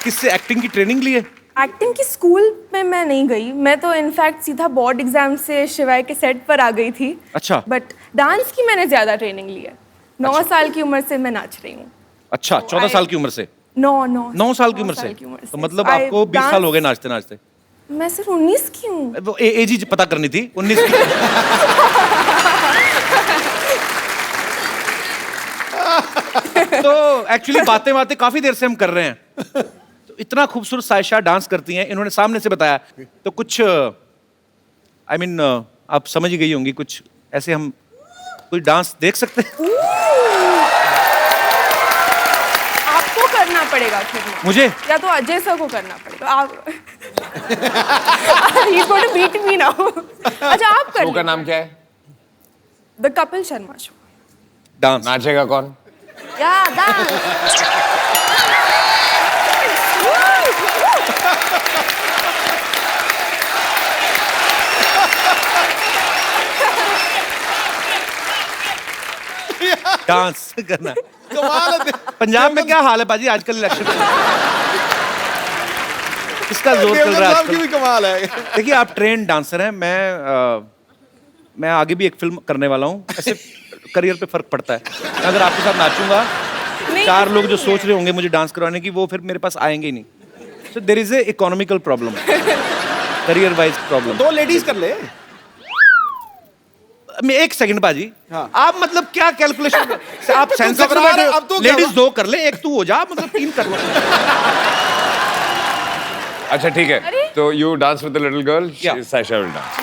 किससे एक्टिंग की ट्रेनिंग ली है? एक्टिंग की स्कूल में मैं नहीं गई, मैं तो इनफैक्ट सीधा बोर्ड एग्जाम से शिवाय के सेट पर आ गई थी। अच्छा। बट डांस की मैंने ज्यादा ट्रेनिंग ली है। 9 साल की उम्र से मैं नाच रही हूँ। अच्छा, 14 साल की उम्र से? 9 साल की उम्र से? तो मतलब आपको 20 साल हो गए नाचते नाचते? मैं सिर्फ 19 की हूँ। वो एज ही पता करनी थी, 19 की। तो एक्चुअली बातें बातें काफी देर से हम कर रहे हैं, तो इतना खूबसूरत सायशा डांस करती हैं, इन्होंने सामने से बताया, तो कुछ I mean, आप समझ ही गई होंगी, कुछ ऐसे हम कोई डांस देख सकते हैं? आपको करना पड़ेगा फिर ना। मुझे? या तो अजय सर को करना पड़ेगा। आप He's going to beat me now. अच्छा, आप कर। शो का नाम क्या है? The Kapil Sharma show. Dance नाचेगा कौन? या डांस। डांस करना। कमाल है। पंजाब में क्या हाल है पाजी आजकल इलेक्शन में? इसका जोर चल रहा है साहब की भी आजकल। कमाल है। देखिए, आप ट्रेंड डांसर हैं, मैं आगे भी एक फिल्म करने वाला हूँ, ऐसे करियर पे फर्क पड़ता है। मैं अगर आपके साथ नाचूंगा, 4 लोग जो सोच रहे होंगे मुझे डांस करवाने की, वो फिर मेरे पास आएंगे ही नहीं। So there is a economical problem, career wise problem. 2 ladies कर ले। एक सेकंड बाजी, हाँ। आप मतलब क्या कैलकुलेशन, आप सेंसर घबरा रहे, अब तो लेडीज क्या 2 कर ले, एक तू हो जा, मतलब 3 कर लो। अच्छा ठीक है, तो you dance with the little girl, Sayyeshaa will dance.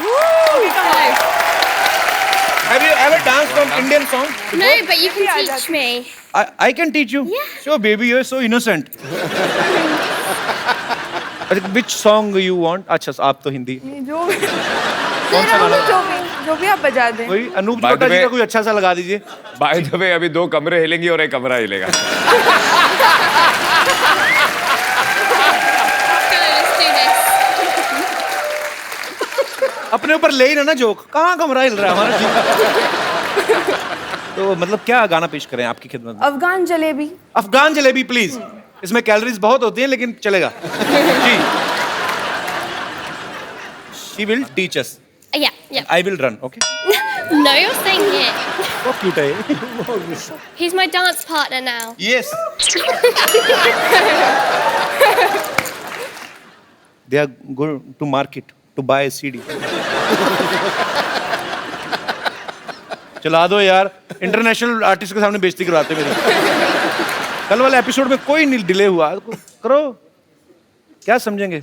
Have you ever danced from Indian song? No, but you can teach me. I can teach you. Yeah. Sure, baby, you're so innocent. Which song you want? अच्छा, आप तो हिंदी। जो भी आप बजा दें। कोई अनूप जलोटा जी का कोई अच्छा सा लगा दीजिए। बाय द वे, अभी 2 कमरे हिलेंगी और 1 कमरा हिलेगा। Let's do this. अपने ऊपर ले ही ना जोक, कहाँ कमरा हिल रहा है हमारा? तो मतलब क्या गाना पेश करें आपकी खिदमत में? अफगान जलेबी। अफगान जलेबी प्लीज। इसमें कैलोरीज बहुत होती हैं लेकिन चलेगा। जी। She will teach us. Yeah. I will run, okay? No, you're saying it. बहुत cute है ये। He's my dance partner now. Yes. They are going to market to buy a CD. चला दो यार, इंटरनेशनल आर्टिस्ट के सामने बेइज्जती करवाते मेरी। कल वाले एपिसोड में कोई नहीं डिले हुआ, करो, क्या समझेंगे?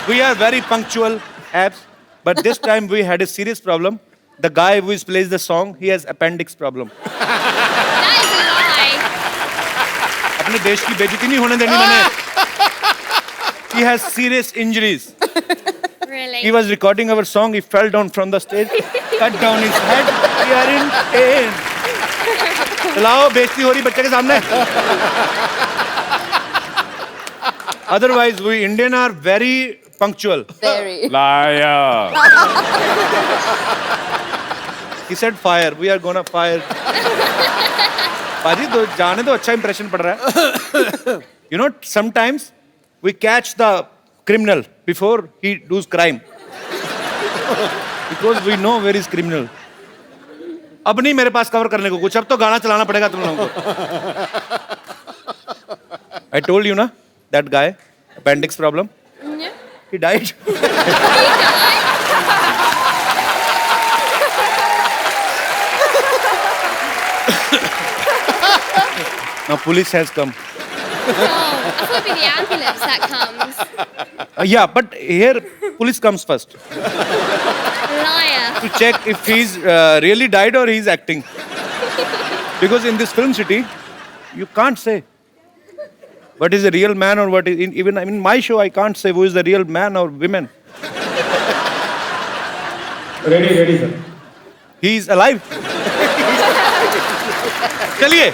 We are very punctual, abs, but this time we had a serious problem. The guy who plays the song, he has appendix problem. That is a lie. अपने देश की बेइज्जती नहीं होने देनी मैंने। He has serious injuries. Really? He was recording our song. He fell down from the stage, cut down his head. We are in pain. चलाओ, बेइज्जती हो रही बच्चे के सामने। Otherwise, we Indian are very punctual. Very. Liar. He said fire. We are gonna fire. पाजी, जाने दो, अच्छा impression पड़ रहा है। You know, sometimes we catch the criminal before he does crime. Because we know where is criminal. अब नहीं मेरे पास कवर करने को कुछ, अब तो गाना चलाना पड़ेगा तुम लोगों को। I told you ना, that guy, appendix problem. Yeah. He died. Now police has come. Oh, I thought it'd be the ambulance that comes. Yeah, but here police comes first Liar. to check if he's really died or he's acting. Because in this film city, you can't say what is a real man or what is even in my show I can't say who is the real man or women. Ready, sir. He is alive. चलिए.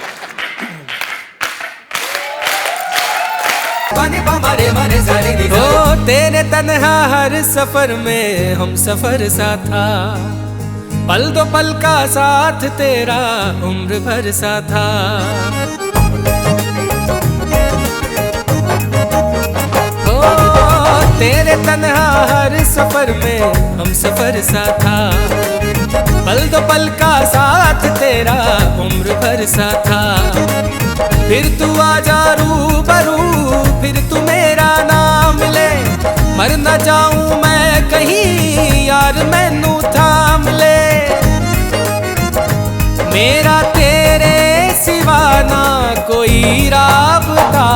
ओ तेरे तन्हा हर सफर में हम सफर सा था, पल दो पल का साथ तेरा उम्र भर सा था। ओ तेरे तन्हा हर सफर में हम सफर सा था, पल दो पल का साथ तेरा उम्र भर सा था। फिर तू आजा रूबरू, फिर तू मेरा नाम ले, मर न जाऊं मैं कहीं यार मैनू थाम ले। मेरा तेरे सिवा ना कोई राबता,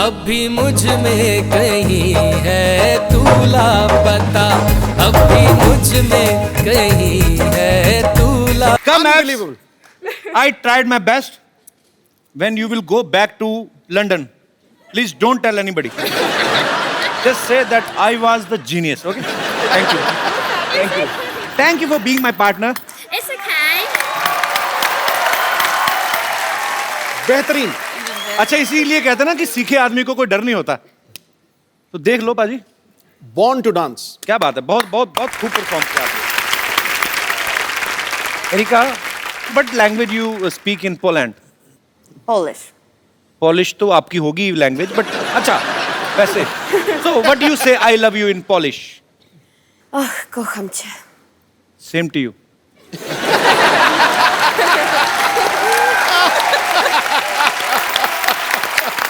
अब भी मुझ में कहीं है तू लापता, अब भी मुझ में कहीं है तू लापता। Unbelievable. I tried my best. When you will go back to London, please don't tell anybody. Just say that I was the genius, okay? Thank you. Thank you. Thank you for being my partner. It's okay. बेहतरीन। अच्छा, इसीलिए कहते हैं ना कि सीखे आदमी को कोई डर नहीं होता। तो देख लो पाजी। Born to dance. क्या बात है, बहुत बहुत बहुत खूब परफॉर्म किया आपने। Erika, what language you speak in Poland? Polish. Polish तो आपकी होगी लैंग्वेज, बट अच्छा वैसे so what do you say I love you in Polish? Oh, kocham cię. Same to you.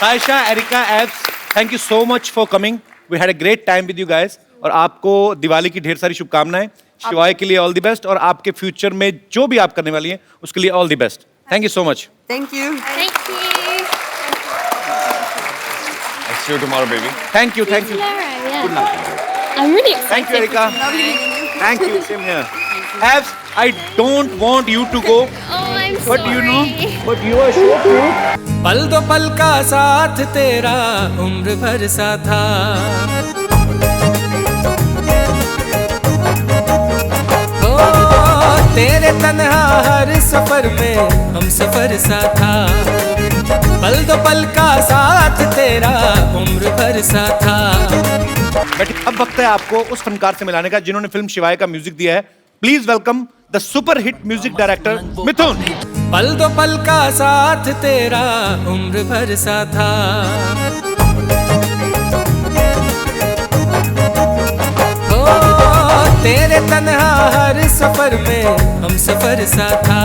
Taisha, Erika, Abs, thank you so much for coming. We had a great time with you guys. और आपको दिवाली की ढेर सारी शुभकामनाएं। शिवाय के लिए all the best, और आपके फ्यूचर में जो भी आप करने वाली हैं उसके लिए all the best. Thank you so much. Thank you. Thank you. I'll see you tomorrow, baby. Thank you, thank you. Tomorrow, yeah. I'm really excited. Thank you, Erika. Thank you. Same here. Abs, I don't want you to go, Oh, I'm but sorry. you know, but you are so cute. पल दो पल का साथ तेरा उम्र भर सा था। ओ तेरे तन्हा हर सफर में हम सफर सा था, पल दो पल का साथ तेरा उम्र भर सा था। बट अब वक्त है आपको उस फनकार से मिलाने का जिन्होंने फिल्म शिवाय का म्यूजिक दिया है। Please welcome the super hit music director Mithun. पल दो पल का साथ तेरा उम्र भर सा था। ओ तेरे तन्हा हर सफर में हम सफर सा था,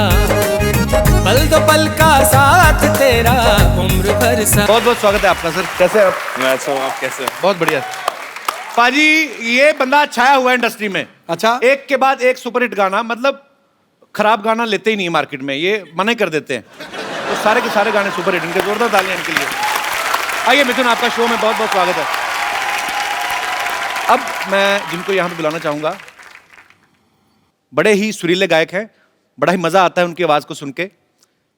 पल दो पल का साथ तेरा उम्र भर सा। बहुत बहुत स्वागत है आपका सर, कैसे हैं आप? मैं अच्छा हूँ, आप कैसे हैं? बहुत बढ़िया। पाजी ये बंदा छाया हुआ है इंडस्ट्री में। अच्छा। एक के बाद एक सुपरहिट गाना, मतलब खराब गाना लेते ही नहीं मार्केट में, ये मना कर देते हैं। तो सारे के सारे गाने सुपरहिट, इनके जोरदार तालियां इनके लिए। आइए मिथुन, आपका शो में बहुत बहुत स्वागत है। अब मैं जिनको यहाँ पे बुलाना चाहूंगा, बड़े ही सुरीले गायक हैं, बड़ा ही मजा आता है उनकी आवाज को सुन के।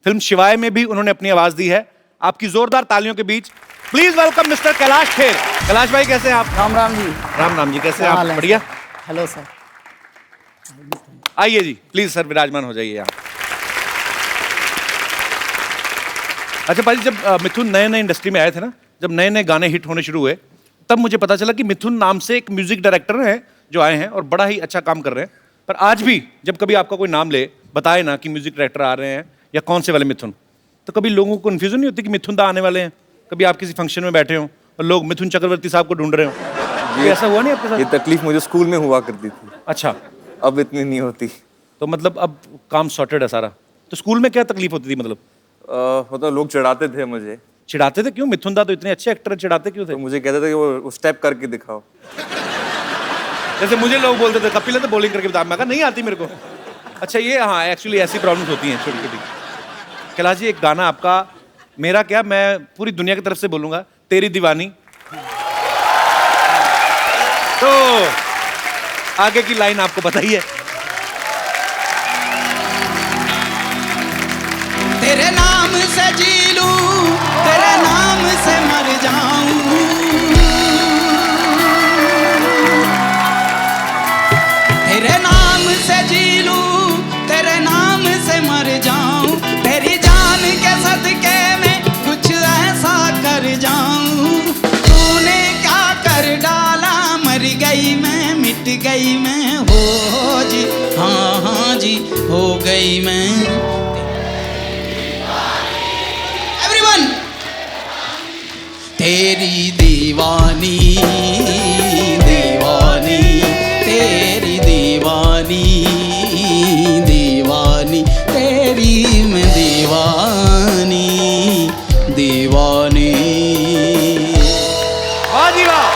फिल्म शिवाय में भी उन्होंने अपनी आवाज दी है। आपकी जोरदार तालियों के बीच please welcome mister Kailash Kher. Kailash भाई कैसे हैं आप? राम राम जी। राम राम जी, कैसे हैं आप? बढ़िया। Hello sir. आइए जी, प्लीज सर विराजमान हो जाइए यहाँ। अच्छा पाजी, जब मिथुन नए नए इंडस्ट्री में आए थे ना, जब नए नए गाने हिट होने शुरू हुए, तब मुझे पता चला कि मिथुन नाम से एक म्यूजिक डायरेक्टर हैं जो आए हैं और बड़ा ही अच्छा काम कर रहे हैं। पर आज भी जब कभी आपका कोई नाम ले, बताए ना कि म्यूजिक डायरेक्टर आ रहे हैं या कौन से वाले मिथुन, तो कभी लोगों को कन्फ्यूजन नहीं होती कि मिथुन दा आने वाले हैं? कभी आप किसी फंक्शन में बैठे हो और लोग मिथुन चक्रवर्ती साहब को ढूंढ रहे हो, ये ऐसा हुआ नहीं आपके साथ? ये तकलीफ मुझे स्कूल में हुआ करती थी। अच्छा। अब इतनी नहीं होती। तो मतलब अब काम सॉर्टेड है सारा। तो स्कूल में क्या तकलीफ होती थी मतलब? मतलब लोग चिढ़ाते थे मुझे। चिढ़ाते थे? क्यों? मिथुन दा तो इतने अच्छे एक्टर हैं, चिढ़ाते क्यों थे? तो मुझे कहते थे कि वो स्टेप करके दिखाओ। जैसे मुझे लोग बोलते थे कपिल तो बॉलिंग करके बता, मैं कहा नहीं आती मेरे को। अच्छा ये, हाँ एक्चुअली ऐसी प्रॉब्लम्स होती हैं छोटी छोटी। कैलाश जी, एक गाना आपका, मेरा क्या, मैं पूरी दुनिया की तरफ से बोलूंगा, तेरी दीवानी। तो आगे की लाइन आपको बताइए। तेरे नाम से जी लूं, तेरे नाम से मर जाऊं, तेरे नाम से जी लूं, तेरे नाम से मर जाऊं, तेरी जान के सदके में कुछ ऐसा कर जाऊं। तूने क्या कर डाला, मर गई मैं, मिट गई मैं, हो जी, हाँ हाँ जी, हो गई मैं। तेरी दीवानी दीवानी, तेरी दीवानी दीवानी, तेरी मैं दीवानी दीवानी। वाह जी वाह।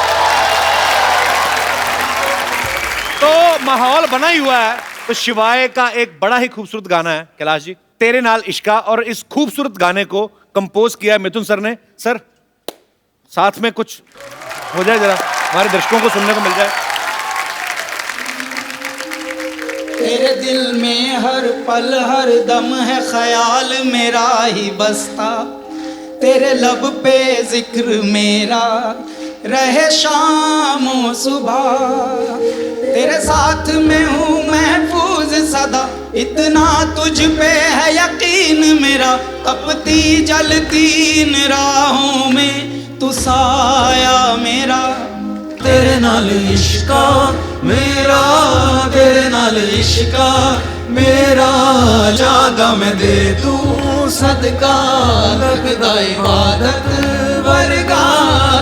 तो माहौल बना ही हुआ है, तो शिवाय का एक बड़ा ही खूबसूरत गाना है कैलाश जी, तेरे नाल इश्का, और इस खूबसूरत गाने को कंपोज किया है मिथुन सर ने। सर साथ में कुछ हो जाए, जरा हमारे दर्शकों को सुनने को मिल जाए। तेरे दिल में हर पल हर दम है ख्याल मेरा ही बसता, तेरे लब पे जिक्र मेरा रहे शाम सुबह, तेरे साथ में हूँ महफूज सदा, इतना तुझ पे है यकीन मेरा, तपती जलती इन राहों में तू साया मेरा। तेरे नाल इश्का मेरा, तेरे नाल इश्का मेरा, जागा मैं दे दूं सदका, लगदा इबादत वर्गा,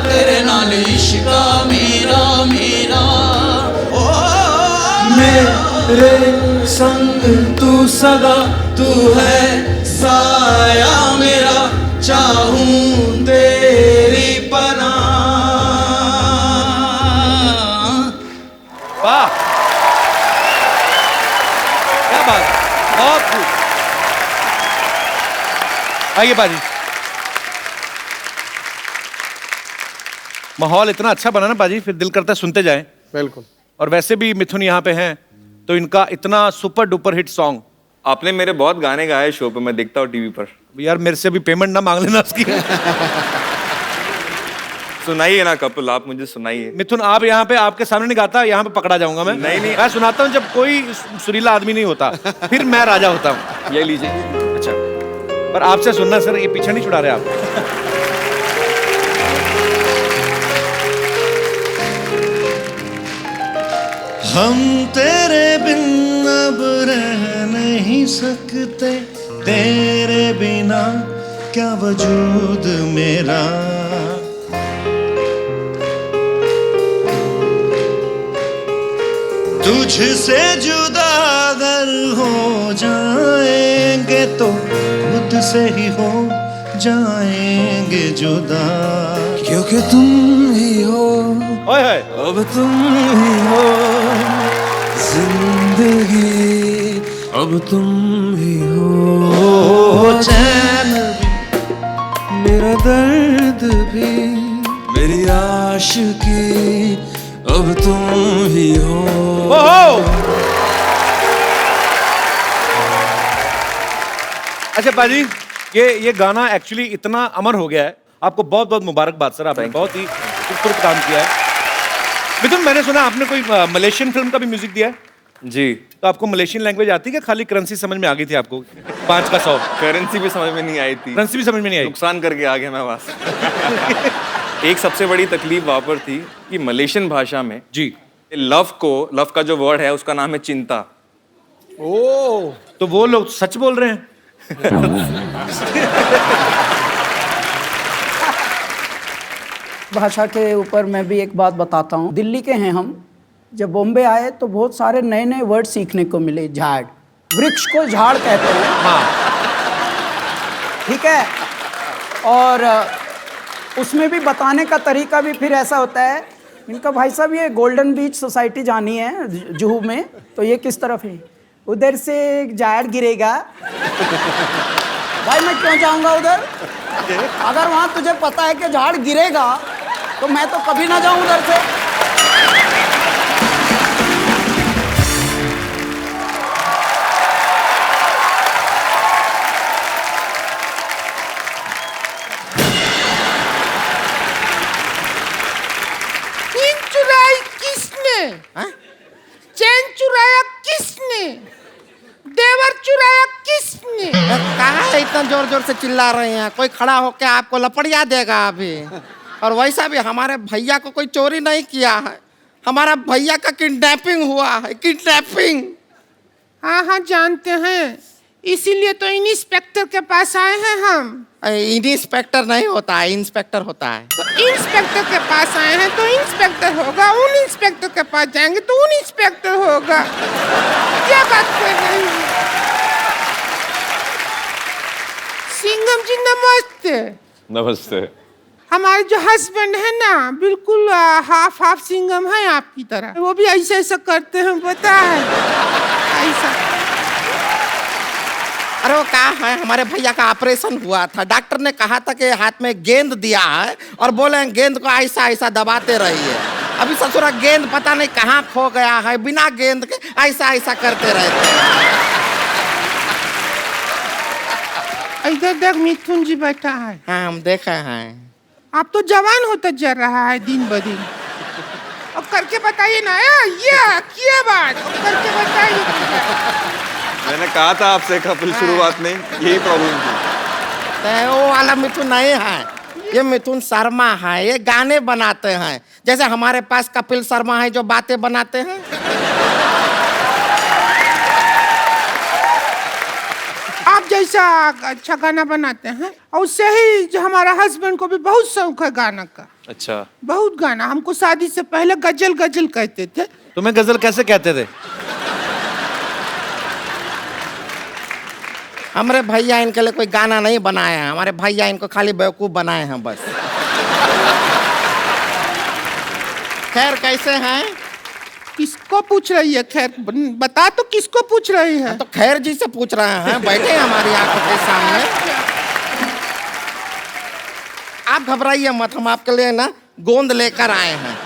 तेरे नाल इश्का मेरा मेरा। ओ मेरे संग तू सदा, तू है साया मेरा, चाहूं तेरी पनाह। वाह क्या बात, बहुत खूब। आइए बाजी, माहौल इतना अच्छा बना ना बाजी, फिर दिल करता है सुनते जाएं। बिल्कुल। और वैसे भी मिथुन यहाँ पे हैं, तो इनका इतना सुपर डुपर हिट सॉन्ग। आपने मेरे बहुत गाने गाए शो पे, मैं देखता हूँ टीवी पर। यार मेरे से भी पेमेंट ना मांग लेना उसकी। सुनाइए ना कपिल, आप मुझे सुनाइए। मिथुन आप यहाँ पे, आपके सामने नहीं गाता, यहाँ पे पकड़ा जाऊंगा मैं। नहीं नहीं, मैं सुनाता हूँ जब कोई सुरीला आदमी नहीं होता, फिर मैं राजा होता हूँ। ये लीजिए। अच्छा, पर आपसे सुनना सर, ये पीछे नहीं छुड़ा रहे आप। हम तेरे बिन अब रह नहीं सकते, तेरे बिना क्या वजूद मेरा, तुझसे जुदा अगर हो जाएंगे तो तुझसे ही हो जाएंगे जुदा, क्योंकि तुम ही हो ओए होए अब तुम ही हो जिंदगी, अब तुम ही हो चैन भी मेरा दर्द भी मेरी आशिकी, अब तुम ही हो। अच्छा पाजी, ये गाना एक्चुअली इतना अमर हो गया है, आपको बहुत बहुत मुबारकबाद सर, आपने बहुत ही खूबसूरत काम किया है। मिथुन, मैंने सुना आपने कोई मलेशियन फिल्म का भी म्यूजिक दिया है? जी। तो आपको मलेशियन लैंग्वेज आती है कि खाली करेंसी समझ में आ गई थी आपको? 5 का 100 करेंसी भी समझ में नहीं आई थी, करेंसी भी समझ में नहीं आई, नुकसान करके आ गया मैं वहां से। एक सबसे बड़ी तकलीफ वहां पर थी कि मलेशियन भाषा में जी लव का जो वर्ड है उसका नाम है चिंता। ओ, तो वो लोग सच बोल रहे हैं। भाषा के ऊपर मैं भी एक बात बताता हूँ। दिल्ली के हैं हम, जब बॉम्बे आए तो बहुत सारे नए नए वर्ड सीखने को मिले। झाड़, वृक्ष को झाड़ कहते हैं। हाँ, ठीक है। और उसमें भी बताने का तरीका भी फिर ऐसा होता है। इनका भाई साहब ये गोल्डन बीच सोसाइटी जानी है जुहू में, तो ये किस तरफ है? उधर से एक झाड़ गिरेगा। भाई मैं क्यों जाऊंगा उधर? अगर वहां तुझे पता है कि झाड़ गिरेगा तो मैं तो कभी ना जाऊं उधर से। चैन चुराई किसने? चैन चुराया किसने? देवर चुराया किसने? कहाँ है इतना जोर जोर से चिल्ला रहे हैं? कोई खड़ा होके आपको लपड़िया देगा अभी। और वैसा भी हमारे भैया को कोई चोरी नहीं किया है, हमारा भैया का किडनैपिंग हुआ है, किडनैपिंग। हाँ हाँ जानते हैं, इसीलिए तो इंस्पेक्टर के पास आए हैं हम। इंस्पेक्टर नहीं होता है, इंस्पेक्टर होता है। तो इंस्पेक्टर के पास आए हैं तो इंस्पेक्टर होगा, उन इंस्पेक्टर के पास जाएंगे तो उन इंस्पेक्टर होगा। क्या बात कर रहे हैं? सिंघम जी नमस्ते। नमस्ते। हमारे जो हस्बैंड है ना, बिल्कुल हाफ हाफ सिंघम है आपकी तरह। वो भी ऐसा ऐसा करते हैं, पता है ऐसा। अरे वो क्या है, हमारे भैया का ऑपरेशन हुआ था, डॉक्टर ने कहा था कि हाथ में गेंद दिया है और बोले गेंद को ऐसा ऐसा दबाते रहिए। अभी ससुरा गेंद पता नहीं कहाँ खो गया है, बिना गेंद के ऐसा ऐसा करते रहते हैं। इधर देख मिथुन जी बैठा है। हाँ हम देखे हैं। आप तो जवान होता जा रहा है दिन ब दिन। अब करके बताइए ना, ये क्या बात, अब करके बताइए। मैंने कहा था आपसे कपिल शुरुआत में यही प्रॉब्लम थी। तो वो वाला मिथुन नहीं है, ये मिथुन शर्मा है, ये गाने बनाते हैं। जैसे हमारे पास कपिल शर्मा है जो बातें बनाते हैं। आप जैसा अच्छा गाना बनाते हैं, और उससे ही जो हमारा हस्बैंड को भी बहुत शौक है गाना का। अच्छा, बहुत गाना। हमको शादी से पहले गजल गजल कहते थे। तुम्हें गजल कैसे कहते थे? हमारे भैया इनके लिए कोई गाना नहीं बनाया है, हमारे भैया इनको खाली बेवकूफ बनाए हैं बस। खैर कैसे हैं? किसको पूछ रही है? खैर बता तो, किसको पूछ रही है? तो खैर जी से पूछ रहे हैं, बैठे हमारी आंखों के सामने। आप घबराइए मत, हम आपके लिए ना गोंद लेकर आए हैं।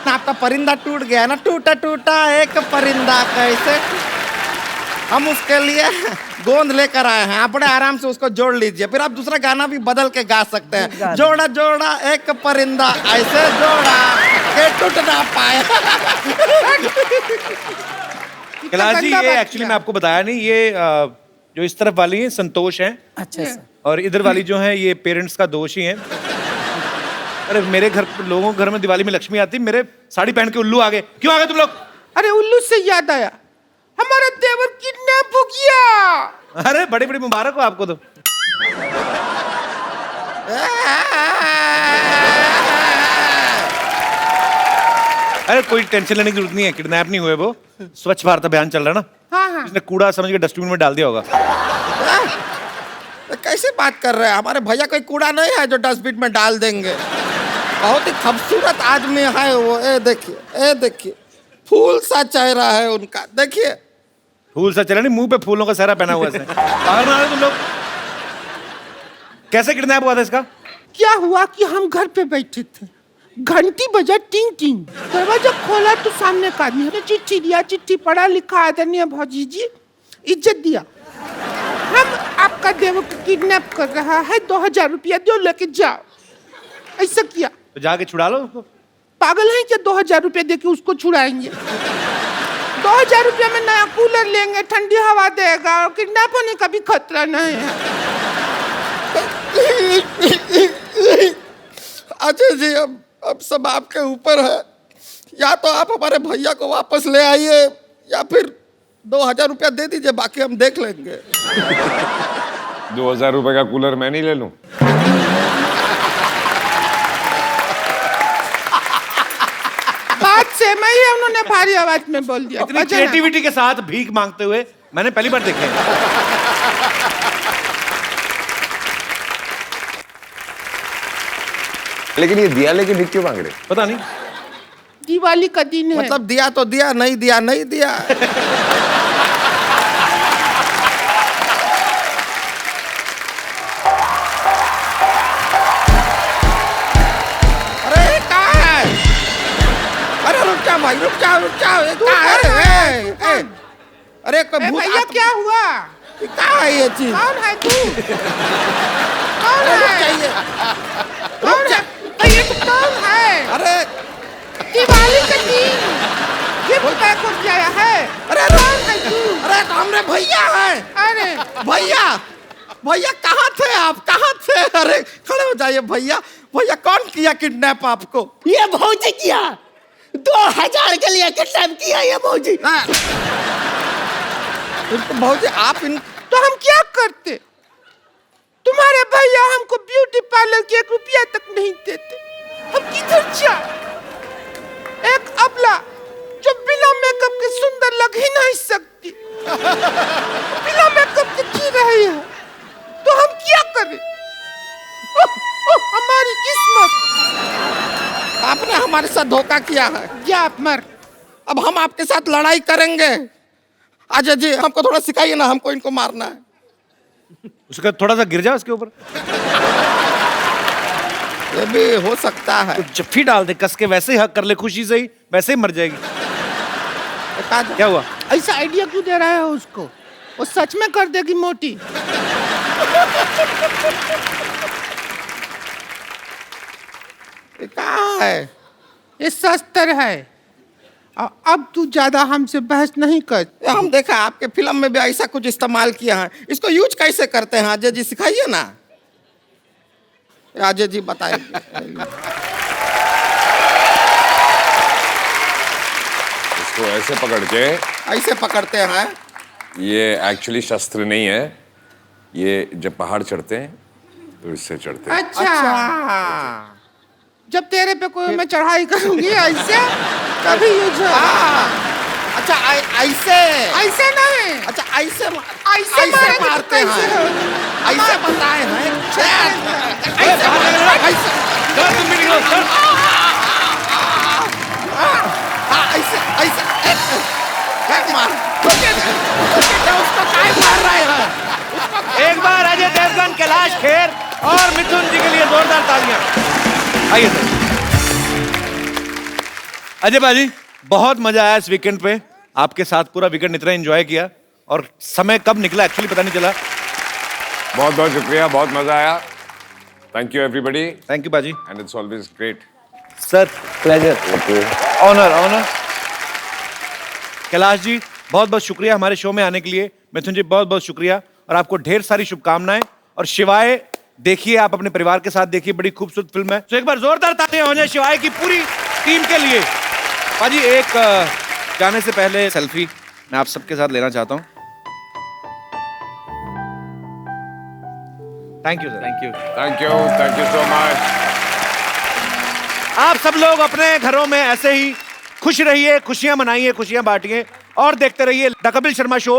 आपका परिंदा टूट गया ना, टूटा टूटा एक परिंदा कैसे, हम उसके लिए गोंद लेकर आए हैं। आप बड़े आराम से उसको जोड़ लीजिए, फिर आप दूसरा गाना भी बदल के गा सकते हैं। जोड़ा जोड़ा एक परिंदा ऐसे जोड़ा के टूट ना पाए। कैलाश जी, ये एक्चुअली मैं आपको बताया नहीं, ये जो इस तरफ वाली है संतोष है। अच्छा सर। और इधर वाली जो है ये पेरेंट्स का दोष ही है। अरे मेरे घर, लोगों के घर में दिवाली में लक्ष्मी आती, मेरे साड़ी पहन के उल्लू आ गए। क्यों आ गए तुम लोग? अरे उल्लू से याद आया, हमारा देवर किडनैप हो गया। अरे बड़ी बड़ी मुबारक हो आपको तो। अरे कोई टेंशन लेने की जरूरत नहीं है, किडनैप नहीं हुए वो। स्वच्छ भारत अभियान चल रहा है ना, हाँ हाँ। इसने कूड़ा समझ के डस्टबिन में डाल दिया होगा। कैसे बात कर रहे हैं? हमारे भैया कोई कूड़ा नहीं है जो डस्टबिन में डाल देंगे। बहुत ही खूबसूरत आदमी है वो। ए देखिए फूल सा चेहरा है उनका, देखिए। फूल सा चेहरा नहीं, मुंह पे फूलों का सहरा पहना हुआ है। पागल बना रहे तुम लोग। कैसे किडनैप हुआ था इसका? क्या हुआ कि हम घर पे बैठे थे, घंटी बजा टिंग टिंग, दरवाजा खोला तो सामने का आदमी ने चिट्ठी दिया। चिट्ठी पढ़ा लिखा, आदरणीय भौजी जी इज्जत दिया, हम आपका देव को किडनैप कर रहा है, 2000 रुपया दो लेके जाओ। ऐसा किया तो जाके छुड़ा लो उसको। पागल है क्या? 2000 रुपया दे के उसको छुड़ाएंगे? 2000 रुपया में नया कूलर लेंगे, ठंडी हवा देगा और किडनैप होने का भी खतरा नहीं है। अच्छा जी, अब सब आपके ऊपर है। या तो आप हमारे भैया को वापस ले आइए या फिर 2000 रुपया दे दीजिए, बाकी हम देख लेंगे। 2000 रुपए का कूलर मैं नहीं ले लूं? बात से मैं ही उन्होंने भारी आवाज में बोल दिया। इतनी क्रिएटिविटी के साथ भीख मांगते हुए मैंने पहली बार देखे। लेकिन ये दिया लेके भीख क्यों मांग रहे? पता नहीं, दिवाली का दिन है। मतलब दिया तो दिया, नहीं दिया नहीं दिया। अरे कहाँ है? अरे रुक जा भाई, रुक जा। अरे कोई भूत भैया क्या हुआ? कहाँ है ये चीज? कौन है तू? कौन है? रुक जा। ये कौन है? अरे दिवाली का दिन गिफ्ट पैक हो गया है। अरे कौन है तू? अरे तो हमरे भैया है। अरे भैया कहाँ थे आप? कहाँ थे? अरे खड़े हो जाइए भैया। भैया कौन किया किडनैप आपको? ये भौजी किया, 2000 के लिए किडनैप किया ये भौजी। भौजी आप इन तो हम क्या करते? तुम्हारे भैया हमको ब्यूटी पार्लर के 1 रुपया तक नहीं देते। हम किधर जाए? एक अबला जो बिना मेकअप के सुंदर लग ही नहीं सकती, बिना मेकअप के जी रही है, तो हम क्या करें? हमारी किस्मत। आपने हमारे साथ धोखा किया है। क्या आप मर? अब हम आपके साथ लड़ाई करेंगे। अजय जी हमको थोड़ा सिखाइए ना, हमको इनको मारना है। उसका थोड़ा सा गिर जाओ उसके ऊपर। ये भी हो सकता है। तो जफ्फी डाल दे कस के, वैसे ही हक कर ले खुशी से ही, वैसे ही मर जाएगी। क्या हुआ? ऐसा आइडिया क्यों दे रहा है उसको? वो सच में कर देगी मोटी। ये कहाँ है? ये शस्त्र है। अब तू ज्यादा हमसे बहस नहीं कर। हम देखा आपके फिल्म में भी ऐसा कुछ इस्तेमाल किया है। इसको यूज कैसे करते हैं अजय जी, सिखाइए ना। अजय जी बताइए। इसको ऐसे पकड़ के, ऐसे पकड़ते हैं। ये एक्चुअली शस्त्र नहीं है, ये जब पहाड़ चढ़ते हैं तो इससे चढ़ते हैं। अच्छा। जब तेरे पे कोई मैं चढ़ाई करूंगी ऐसे कभी यूज हो। अच्छा ऐसे नहीं। अच्छा ऐसे मारते हैं। ऐसे बताए हैं। एक बार अजय देवगन, कैलाश खेर और मिथुन जी के लिए जोरदार तालियां। आइए सर। अजय भाजी बहुत मजा आया इस वीकेंड पे, आपके साथ पूरा वीकेंड इतना एंजॉय किया और समय कब निकला एक्चुअली पता नहीं चला। बहुत बहुत शुक्रिया, बहुत मजा आया। Thank you everybody. Thank you बाजी। And it's always great sir, pleasure, honour. Kailash ji बहुत बहुत शुक्रिया हमारे शो में आने के लिए। मिथुन जी बहुत बहुत शुक्रिया और आपको ढेर सारी शुभकामनाएं। और शिवाय देखिए, आप अपने परिवार के साथ देखिए, बड़ी खूबसूरत फिल्म है। तो एक बार जोरदार तालियां हो जाए शिवाय की पूरी टीम के लिए। बाजी एक जाने से पहले सेल्फी मैं आप सबके साथ लेना चाहता हूं। Thank you sir. Thank you so much. आप सब लोग अपने घरों में ऐसे ही खुश रहिए, खुशियां मनाइए, खुशियां बांटिए और देखते रहिए द कपिल शर्मा शो।